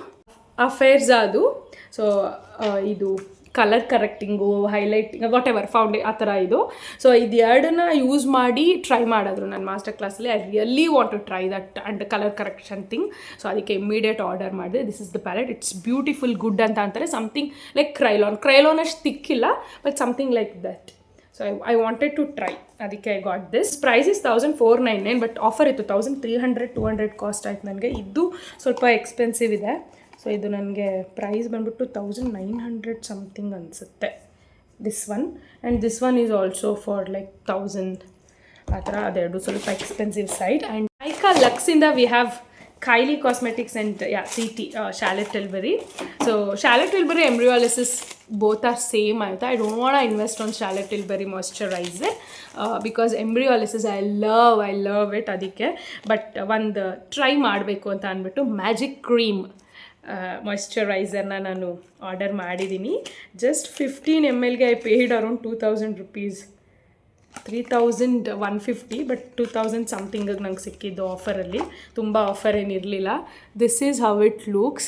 ಅಫೇರ್ಜಾದು. ಸೊ ಇದು ಕಲರ್ ಕರೆಕ್ಟಿಂಗು, ಹೈಲೈಟಿಂಗ್, ವಾಟ್ ಎವರ್ ಆ ಥರ ಇದು. ಸೊ ಇದು ಎರಡನ್ನ ಯೂಸ್ ಮಾಡಿ ಟ್ರೈ ಮಾಡಿದ್ರು ನನ್ನ ಮಾಸ್ಟರ್ ಕ್ಲಾಸಲ್ಲಿ. I really want to try that and colour correction thing. So ಅದಕ್ಕೆ ಇಮಿಡಿಯೇಟ್ ಆರ್ಡರ್ ಮಾಡಿದೆ. This is the palette. It's beautiful good ಅಂತ ಅಂತಾರೆ. ಸಮಥಿಂಗ್ ಲೈಕ್ ಕ್ರೈಲಾನ್ ಅಷ್ಟು ತಿಕ್ಕಿಲ್ಲ, but something like that. So I wanted to try, ಅದಕ್ಕೆ I got this. Price is 1499, but offer ಇತ್ತು 1300-200 cost ಆಯ್ತು ನನಗೆ. ಇದು ಸ್ವಲ್ಪ ಎಕ್ಸ್ಪೆನ್ಸಿವ್ ಇದೆ. ಸೊ ಇದು ನನಗೆ ಪ್ರೈಸ್ ಬಂದ್ಬಿಟ್ಟು 1900 ಸಮಥಿಂಗ್ ಅನಿಸುತ್ತೆ, this one. And this one is also for like 1000 ಆ ಥರ. ಅದೆರಡು ಸ್ವಲ್ಪ ಎಕ್ಸ್ಪೆನ್ಸಿವ್ ಸೈಡ್. ಆ್ಯಂಡ್ ಐಕಾ ಲಕ್ಸಿಂದ we have Kylie Cosmetics and CT, Charlotte Tilbury. So Charlotte Tilbury Embryolysis both are same. I don't want to invest on Charlotte Tilbury moisturizer because Embryolysis I love it adike. But ಒಂದು try ಮಾಡಬೇಕು ಅಂತ ಅಂದ್ಬಿಟ್ಟು magic cream ಮಾಯ್ಶ್ಚರೈಸರ್ನ ನಾನು order ಮಾಡಿದ್ದೀನಿ. Just 15 ml I paid around 2000 rupees, 3150, but 2000 ಸಮಥಿಂಗಿಗೆ ನಂಗೆ ಸಿಕ್ಕಿದ್ದು ಆಫರಲ್ಲಿ. ತುಂಬ ಆಫರ್ ಏನಿರಲಿಲ್ಲ. This is how it looks.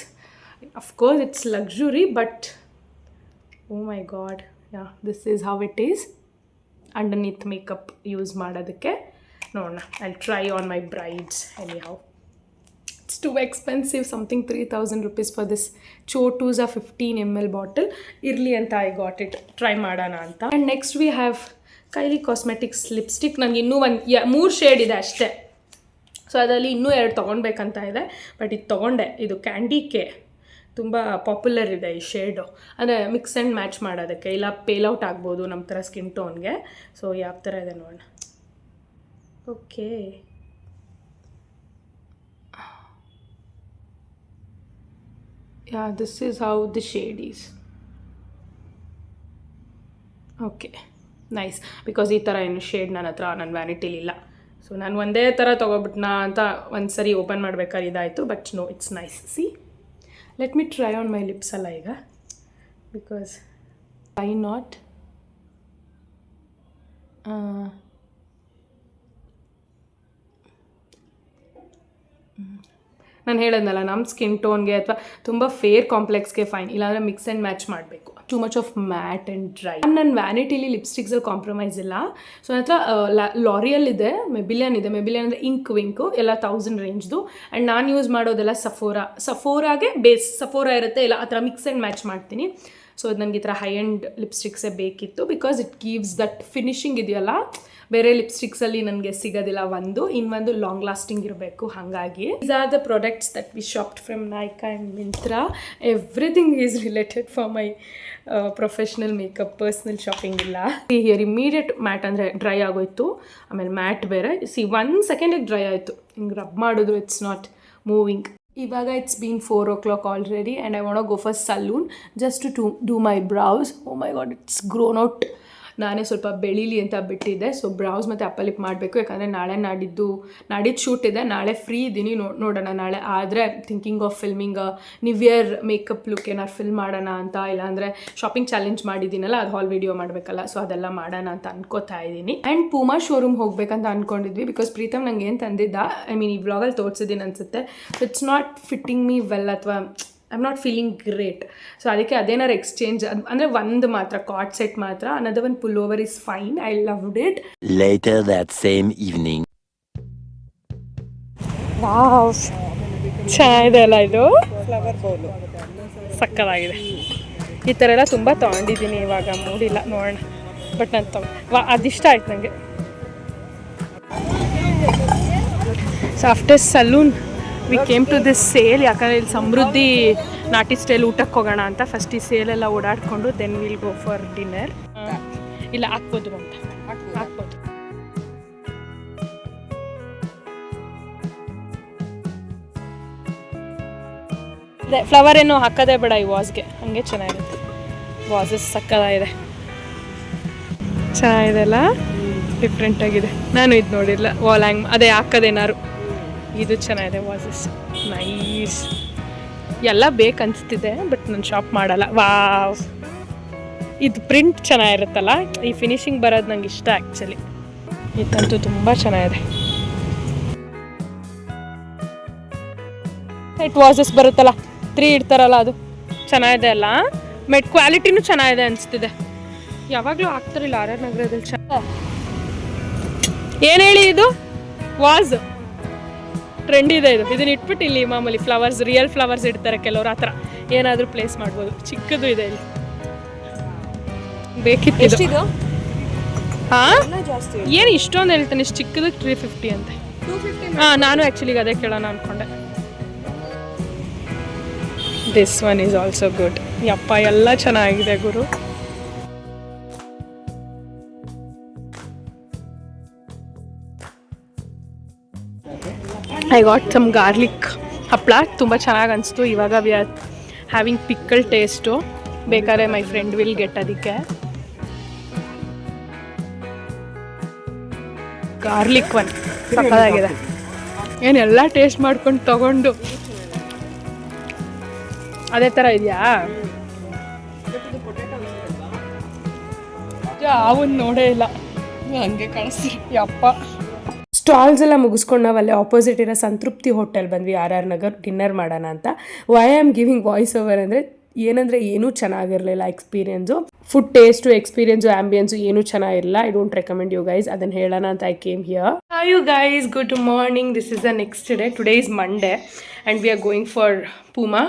Of course it's luxury, but oh my god, yeah, this is how it is. Underneath makeup use ಮಾಡೋದಕ್ಕೆ ನೋಡೋಣ. I try on my brides anyhow. It's too expensive, something 3000 rupees for this ಚೋಟೂಸ್ 15 ml bottle. ಇರಲಿ ಅಂತ I got it, try ಮಾಡೋಣ ಅಂತ. And next we have Kylie Cosmetics lipstick. ನನಗೆ ಇನ್ನೂ 3 shade ಇದೆ ಅಷ್ಟೇ. ಸೊ ಅದರಲ್ಲಿ ಇನ್ನೂ 2 ತೊಗೊಳ್ಬೇಕಂತ ಇದೆ, ಬಟ್ ಇದು ತೊಗೊಂಡೆ. ಇದು ಕ್ಯಾಂಡಿ ಕೆ, ತುಂಬ ಪಾಪ್ಯುಲರ್ ಇದೆ ಈ ಶೇಡು. ಅಂದರೆ ಮಿಕ್ಸ್ ಆ್ಯಂಡ್ ಮ್ಯಾಚ್ ಮಾಡೋದಕ್ಕೆ, ಇಲ್ಲ ಪೇಲ್ಔಟ್ ಆಗ್ಬೋದು ನಮ್ಮ ಥರ ಸ್ಕಿನ್ ಟೋನ್ಗೆ. ಸೊ ಯಾವ ಥರ ಇದೆ ನೋಡೋಣ. Okay, yeah, this is how the shade is. Okay, nice. Because ಈ ಥರ ಏನು ಶೇಡ್ ನನ್ನ ಹತ್ರ ನನ್ನ ವ್ಯಾನಿಟಿಲಿಲ್ಲ. ಸೊ ನಾನು ಒಂದೇ ಥರ ತೊಗೊಬಿಟ್ನಾ ಅಂತ ಒಂದು ಸರಿ ಓಪನ್ ಮಾಡ್ಬೇಕಾದ್ರೆ ಇದಾಯಿತು. But no, it's nice. See, let me try on my lips ಅಲ್ಲ ಈಗ, ಬಿಕಾಸ್ ವೈ ನಾಟ್. ನಾನು ಹೇಳೋದಲ್ಲ, ನಮ್ಮ ಸ್ಕಿನ್ ಟೋನ್ಗೆ ಅಥವಾ ತುಂಬ ಫೇರ್ ಕಾಂಪ್ಲೆಕ್ಸ್ಗೆ ಫೈನ್, ಇಲ್ಲಾಂದರೆ ಮಿಕ್ಸ್ ಆ್ಯಂಡ್ ಮ್ಯಾಚ್ ಮಾಡಬೇಕು. Too much of mat and dry. ನನ್ನ ವ್ಯಾನಿಟಿಲಿ ಲಿಪ್ಸ್ಟಿಕ್ಸಲ್ಲಿ ಕಾಂಪ್ರಮೈಸ್ ಇಲ್ಲ. ಸೊ ನನ್ನ ಹತ್ರ ಲಾರಿಯಲ್ ಇದೆ, ಮೆಬಿಲಿಯನ್ ಇದೆ. ಮೆಬಿಲಿಯನ್ ಅಂದರೆ ಇಂಕ್ ವಿಂಕು, ಎಲ್ಲ 1000 ರೇಂಜ್ದು. ಆ್ಯಂಡ್ ನಾನು ಯೂಸ್ ಮಾಡೋದೆಲ್ಲ ಸಫೋರಾಗೆ ಬೇಸ್ ಸಫೋರಾ ಇರುತ್ತೆ, ಇಲ್ಲ ಆ ಥರ ಮಿಕ್ಸ್ ಆ್ಯಂಡ್ ಮ್ಯಾಚ್ ಮಾಡ್ತೀನಿ. ಸೊ ಅದು ನನಗೆ ಈ ಥರ ಹೈ ಎಂಡ್ ಲಿಪ್ಸ್ಟಿಕ್ಸೇ ಬೇಕಿತ್ತು, because it gives that finishing ಇದೆಯಲ್ಲ, ಬೇರೆ ಲಿಪ್ಸ್ಟಿಕ್ಸಲ್ಲಿ ನನಗೆ ಸಿಗೋದಿಲ್ಲ. ಇನ್ನೊಂದು ಲಾಂಗ್ ಲಾಸ್ಟಿಂಗ್ ಇರಬೇಕು. ಹಾಗಾಗಿ these are the products that we shopped from Nykaa and Myntra. Everything is related for my professional makeup. Personal shopping ಇಲ್ಲ. ಹಿಯರ್ ಇಮಿಡಿಯೇಟ್ ಮ್ಯಾಟ್ ಅಂದರೆ ಡ್ರೈ ಆಗೋಯ್ತು. ಆಮೇಲೆ ಮ್ಯಾಟ್ ಬೇರೆ. 1 ಸೆಕೆಂಡಿಗೆ ಡ್ರೈ ಆಯಿತು. ಹಿಂಗೆ ರಬ್ ಮಾಡಿದ್ರು, ಇಟ್ಸ್ ನಾಟ್ ಮೂವಿಂಗ್. ಇವಾಗ it's been 4 o'clock already and I want go for salon just to do my brows. Oh my God, it's grown out. ನಾನೇ ಸ್ವಲ್ಪ ಬೆಳೀಲಿ ಅಂತ ಬಿಟ್ಟಿದ್ದೆ. ಸೊ ಬ್ರೌಸ್ ಮತ್ತು ಅಪ್ಪರ್ ಲಿಪ್ ಮಾಡಬೇಕು, ಯಾಕಂದರೆ ನಾಡಿದ್ದು ಶೂಟ್ ಇದೆ. ನಾಳೆ ಫ್ರೀ ಇದ್ದೀನಿ, ನೋಡೋಣ ನಾಳೆ ಆದರೆ thinking of filming New Year makeup look ಏನಾರು ಫಿಲ್ಮ್ ಮಾಡೋಣ ಅಂತ. ಇಲ್ಲಾಂದರೆ ಶಾಪಿಂಗ್ ಚಾಲೆಂಜ್ ಮಾಡಿದ್ದೀನಲ್ಲ, ಅದು ಹಾಲ್ ವಿಡಿಯೋ ಮಾಡಬೇಕಲ್ಲ, ಸೊ ಅದೆಲ್ಲ ಮಾಡೋಣ ಅಂತ ಅನ್ಕೋತಾ ಇದ್ದೀನಿ. ಆ್ಯಂಡ್ ಪೂಮಾ ಶೋರೂಮ್ ಹೋಗ್ಬೇಕಂತ ಅಂದ್ಕೊಂಡಿದ್ವಿ, ಬಿಕಾಸ್ ಪ್ರೀತಮ್ ನಂಗೆ ಏನು ತಂದಿದ್ದ, ಐ ಮೀನ್ ಈ ವ್ಲಾಗಲ್ಲಿ ತೋರಿಸಿದ್ದೀನಿ ಅನಿಸುತ್ತೆ. It's not fitting me well, ಅಥವಾ I am not feeling great. So ಅದಕ್ಕೆ ಅದೇನಾರು ಎಕ್ಸ್ಚೇಂಜ್, ಅಂದರೆ ಒಂದು ಮಾತ್ರ ಕಾರ್ಡ್ ಸೆಟ್ ಮಾತ್ರ, ಅನ್ನೋದು ಒಂದು pull over is fine. I loved it. Later that same evening. Wow, ಚೆನ್ನಾಗಿದೆ ಅಲ್ಲ ಇದು. ಫ್ಲವರ್ ಬೌಲು ಸಕ್ಕತ್ತಾಗಿದೆ. ಈ ಥರ ಎಲ್ಲ ತುಂಬ ತೊಗೊಂಡಿದ್ದೀನಿ, ಇವಾಗ ಮೂಡಿಲ್ಲ, ನೋಡೋಣ. ಬಟ್ ನಾನು ಅದಿಷ್ಟ ಆಯ್ತು ನನಗೆ. So after salon we came to this sale. ಯಾಕಂದರೆ ಇಲ್ಲಿ ಸಮೃದ್ಧಿ ನಾಟಿ ಸ್ಟೈಲ್ ಊಟಕ್ಕೆ ಹೋಗೋಣ ಅಂತ. ಫಸ್ಟ್ ಈ ಸೇಲೆಲ್ಲ ಓಡಾಡಿಕೊಂಡು then will go for dinner. ಇಲ್ಲ ಹಾಕ್ಬೋದು ಅಂತ ಹಾಕ್ಬೋದು. ಅದೇ ಫ್ಲವರ್ ಏನೋ ಹಾಕೋದೇ ಬೇಡ ಈ ವಾಸ್ಗೆ, ಹಾಗೆ ಚೆನ್ನಾಗಿರುತ್ತೆ. ವಾಸಸ್ ಸಕ್ಕದಾಗಿದೆ, ಚೆನ್ನಾಗಿದೆ ಅಲ್ಲ, ಡಿಫ್ರೆಂಟಾಗಿದೆ. ನಾನು ಇದು ನೋಡಿರಲಿಲ್ಲ, ವಾಲ್ ಹ್ಯಾಂಗ್ ಅದೇ ಹಾಕೋದೇನಾರು. ಇದು ಚೆನ್ನಾಗಿದೆ, ವಾಸಸ್ ನೈಸ್. ಎಲ್ಲ ಬೇಕನ್ನಿಸ್ತಿದೆ, ಬಟ್ ನಾನು ಶಾಪ್ ಮಾಡಲ್ಲ. ವಾವ್, ಇದು ಪ್ರಿಂಟ್ ಚೆನ್ನಾಗಿರುತ್ತಲ್ಲ, ಈ ಫಿನಿಶಿಂಗ್ ಬರೋದು ನಂಗೆ ಇಷ್ಟ ಆ್ಯಕ್ಚುಲಿ. ಇದಂತೂ ತುಂಬ ಚೆನ್ನಾಗಿದೆ. ಇಟ್ ವಾಸಸ್ ಬರುತ್ತಲ್ಲ, 3 ಇಡ್ತಾರಲ್ಲ, ಅದು ಚೆನ್ನಾಗಿದೆ ಅಲ್ಲ. ಮೆಟ್ ಕ್ವಾಲಿಟಿನೂ ಚೆನ್ನಾಗಿದೆ ಅನಿಸ್ತಿದೆ. ಯಾವಾಗಲೂ ಆಗ್ತಾರಿಲ್ಲ RR ನಗರದಲ್ಲಿ. ಏನು ಹೇಳಿ, ಇದು ವಾಸ್ ಟ್ರೆಂಡ್ ಇದೆ. ಇದನ್ನ ಇಟ್ಬಿಟ್ಟು ಇಲ್ಲಿ ಮಾಮೂಲಿ ಫ್ಲವರ್ಸ್, ರಿಯಲ್ ಫ್ಲವರ್ಸ್ ಇಡ್ತಾರೆ ಕೆಲವರು, ಆ ಥರ ಏನಾದರೂ ಪ್ಲೇಸ್ ಮಾಡ್ಬೋದು. ಚಿಕ್ಕದು ಇದೆ ಇಲ್ಲಿ, ಬೇಕಿತ್ತು. ಹಾಂ ಜಾಸ್ತಿ ಏನು ಇಷ್ಟೊಂದು ಹೇಳ್ತಾನೆ, ಇಷ್ಟು ಚಿಕ್ಕದಕ್ಕೆ 350 ಅಂತೆ. 250 ಹಾಂ, ನಾನು ಆ್ಯಕ್ಚುಲಿಗೆ ಅದೇ ಕೇಳೋಣ ಅಂದ್ಕೊಂಡೆ. This one is also good. ಯಪ್ಪ, ಎಲ್ಲ ಚೆನ್ನಾಗಿದೆ ಗುರು. ಐ ಗಾಟ್ ಸಮ್ ಗಾರ್ಲಿಕ್ ಹಪ್ಪಳ, ತುಂಬ ಚೆನ್ನಾಗಿ ಅನಿಸ್ತು. ಇವಾಗ we are having pickle taste. ಬೇಕಾದ್ರೆ ಮೈ ಫ್ರೆಂಡ್ ವಿಲ್ ಗೆಟ್ ಅದಕ್ಕೆ ಗಾರ್ಲಿಕ್ ಒನ್ ಸಕ್ಕತ್ತಾಗಿದೆ. ಏನೆಲ್ಲ ಟೇಸ್ಟ್ ಮಾಡ್ಕೊಂಡು ತಗೊಂಡು ಅದೇ ಥರ ಇದೆಯಾ? ಅವನ್ ನೋಡೇ ಇಲ್ಲ, ಹಂಗೆ ಕಾಣಿಸ್ತೀರಿ. ಯಪ್ಪ. ಸ್ಟಾಲ್ಸ್ ಎಲ್ಲ ಮುಗಿಸ್ಕೊಂಡು ನಾವು ಅಲ್ಲೇ ಆಪೋಸಿಟ್ ಇರೋ ಸಂತೃಪ್ತಿ ಹೋಟೆಲ್ ಬಂದ್ವಿ, RR ನಗರ್ ಡಿನ್ನರ್ ಮಾಡೋಣ ಅಂತ. Why am giving voice over ಅಂದರೆ ಏನಂದರೆ ಏನೂ ಚೆನ್ನಾಗಿರಲಿಲ್ಲ experience. Food taste, experience, ambience ಏನೂ ಚೆನ್ನಾಗಿರಲಿಲ್ಲ. I don't recommend you guys. ಅದನ್ನು ಹೇಳೋಣ ಅಂತ I came here. Hi you guys, good morning. This is the next day. Today is Monday and we are going for Puma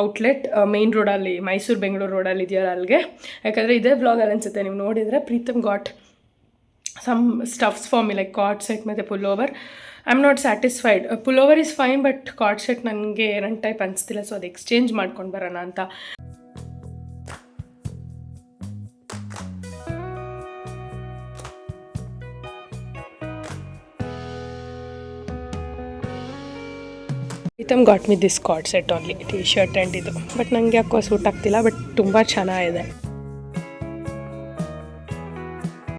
outlet. Main ರೋಡಲ್ಲಿ, ಮೈಸೂರು ಬೆಂಗಳೂರು ರೋಡಲ್ಲಿ ಇದೆಯಲ್ಲ ಅಲ್ಲಿಗೆ. ಯಾಕಂದರೆ ಇದೇ ವ್ಲಾಗಲ್ಲಿ ಅನಿಸುತ್ತೆ ನೀವು ನೋಡಿದರೆ, Preetham got some stuffs for me like cord set ಮತ್ತು pullover. I'm not satisfied. Pullover is fine but cord set ನನಗೆ ರನ್ ಟೈಪ್ ಅನಿಸ್ತಿಲ್ಲ, ಸೊ ಅದು ಎಕ್ಸ್ಚೇಂಜ್ ಮಾಡ್ಕೊಂಡು ಬರೋಣ ಅಂತ. Pritam got me this cord set only, T shirt and ಇದು. ಬಟ್ ನನಗೆ ಯಾಕೋ ಸೂಟ್ ಆಗ್ತಿಲ್ಲ, ಬಟ್ ತುಂಬ ಚೆನ್ನಾಗಿದೆ.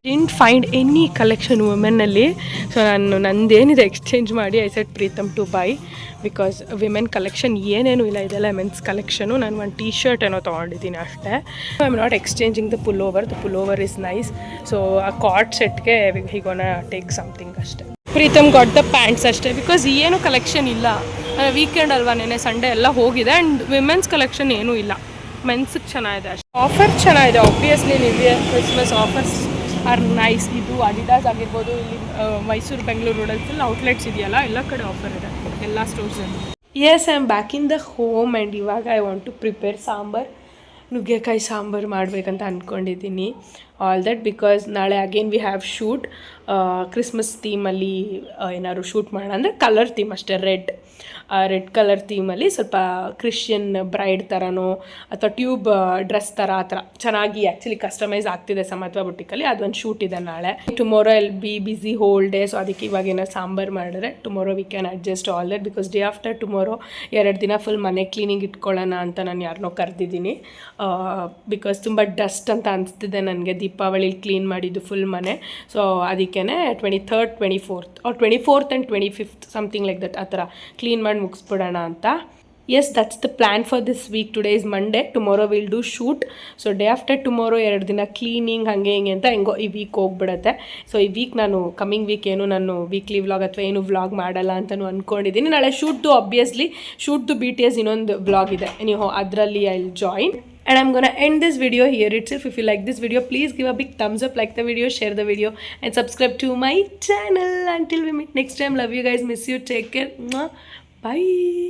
ಡಿಂಟ್ ಫೈಂಡ್ ಎನಿ ಕಲೆಕ್ಷನ್ ವುಮೆನ್ನಲ್ಲಿ. ಸೊ ನಂದೇನಿದೆ ಎಕ್ಸ್ಚೇಂಜ್ ಮಾಡಿ I set Pritam to buy, because women collection ಏನೇನು ಇಲ್ಲ, ಇದೆಲ್ಲ ಮೆನ್ಸ್ ಕಲೆಕ್ಷನು. ನಾನು ಒಂದು ಟಿ ಶರ್ಟ್ ಏನೋ ತೊಗೊಂಡಿದ್ದೀನಿ ಅಷ್ಟೇ. I am not exchanging the pull over is nice. So ಆ ಕಾರ್ಡ್ ಸೆಟ್ಗೆ ಹೀಗೋನ ಟೇಕ್ ಸಮಥಿಂಗ್ ಅಷ್ಟೇ. ಪ್ರೀತಮ್ ಗಾಟ್ ದ ಪ್ಯಾಂಟ್ಸ್ ಅಷ್ಟೇ, ಬಿಕಾಸ್ ಏನು ಕಲೆಕ್ಷನ್ ಇಲ್ಲ. ವೀಕೆಂಡ್ ಅಲ್ವಾ, ನೆನೆ ಸಂಡೇ ಎಲ್ಲ ಹೋಗಿದೆ ಆ್ಯಂಡ್ ವಿಮೆನ್ಸ್ ಕಲೆಕ್ಷನ್ ಏನೂ ಇಲ್ಲ. ಮೆನ್ಸಿಗೆ ಚೆನ್ನಾಗಿದೆ ಅಷ್ಟೇ. ಆಫರ್ ಚೆನ್ನಾಗಿದೆ obviously. Nivia Christmas offers are nice. ಇದು ಅಡಿಡಾಸ್ ಆಗಿರ್ಬೋದು, ಇಲ್ಲಿ ಮೈಸೂರು ಬೆಂಗಳೂರು ರೋಡಲ್ಲಿ ಫುಲ್ ಔಟ್ಲೆಟ್ಸ್ ಇದೆಯಲ್ಲ, ಎಲ್ಲ ಕಡೆ ಆಫರ್ ಇದೆ, ಎಲ್ಲ ಸ್ಟೋರ್ಸಲ್ಲಿ. Yes, I am back in the home and ಇವಾಗ I want to prepare sambar. ನುಗ್ಗೆಕಾಯಿ ಸಾಂಬಾರು ಮಾಡಬೇಕಂತ ಅಂದ್ಕೊಂಡಿದ್ದೀನಿ. ಆಲ್ ದಟ್ ಬಿಕಾಸ್ ನಾಳೆ again we have shoot. Christmas ಥೀಮಲ್ಲಿ ಏನಾದ್ರು ಶೂಟ್ ಮಾಡೋಣ ಅಂದರೆ ಕಲರ್ ಥೀಮ್ ಅಷ್ಟೇ, ರೆಡ್ ಕಲರ್ ಥೀಮಲ್ಲಿ ಸ್ವಲ್ಪ ಕ್ರಿಶ್ಚಿಯನ್ ಬ್ರೈಡ್ ಥರನೋ ಅಥವಾ ಟ್ಯೂಬ್ ಡ್ರೆಸ್ ಥರ ಆ ಥರ ಚೆನ್ನಾಗಿ ಆ್ಯಕ್ಚುಲಿ ಕಸ್ಟಮೈಸ್ ಆಗ್ತಿದೆ ಸಮತ್ವ ಬುಟಿಕಲ್ಲಿ. ಅದೊಂದು ಶೂಟ್ ಇದೆ ನಾಳೆ. Tomorrow I'll be busy whole day. So ಅದಕ್ಕೆ ಇವಾಗ ಏನಾದ್ರು ಸಾಂಬಾರು ಮಾಡಿದ್ರೆ tomorrow we can adjust all that, because day after tomorrow 2 ದಿನ ಫುಲ್ ಮನೆ ಕ್ಲೀನಿಂಗ್ ಇಟ್ಕೊಳ್ಳೋಣ ಅಂತ ನಾನು ಯಾರನ್ನೋ ಕರೆದಿದ್ದೀನಿ. ಬಿಕಾಸ್ ತುಂಬ ಡಸ್ಟ್ ಅಂತ ಅನಿಸ್ತಿದೆ ನನಗೆ, ದೀಪಾವಳಿಲಿ ಕ್ಲೀನ್ ಮಾಡಿದ್ದು ಫುಲ್ ಮನೆ. ಸೊ ಅದಕ್ಕೇ 23rd, 24th or 24th and 25th something like that ಆ ಥರ ಕ್ಲೀನ್ ಮಾಡಿ ಮುಗಿಸ್ಬಿಡೋಣ ಅಂತ. Yes, that's the plan for this week. Today is Monday, tomorrow will do shoot. So day after tomorrow 2 ದಿನ cleaning ಹಾಗೆ ಹಿಂಗೆ ಅಂತ ಹೆಂಗೋ ಈ ವೀಕ್ ಹೋಗ್ಬಿಡುತ್ತೆ. ಸೊ ಈ ವೀಕ್ ನಾನು ಕಮ್ಮಿಂಗ್ ವೀಕ್ ಏನು ನಾನು ವೀಕ್ಲಿ ವ್ಲಾಗ್ ಅಥವಾ ಏನು ವ್ಲಾಗ್ ಮಾಡಲ್ಲ ಅಂತಲೂ ಅಂದ್ಕೊಂಡಿದ್ದೀನಿ. ನಾಳೆ ಶೂಟ್ದು ಆಬ್ವಿಯಸ್ಲಿ ಶೂಟ್ದು BTS ಇನ್ನೊಂದು ವ್ಲಾಗ್ ಇದೆ, ನೀವು ಅದರಲ್ಲಿ I will join. And I'm gonna end this video here itself. If you like this video, please give a big thumbs up, like the video, share the video and subscribe to my channel. Until we meet next time, love you guys, miss you, take care. Bye.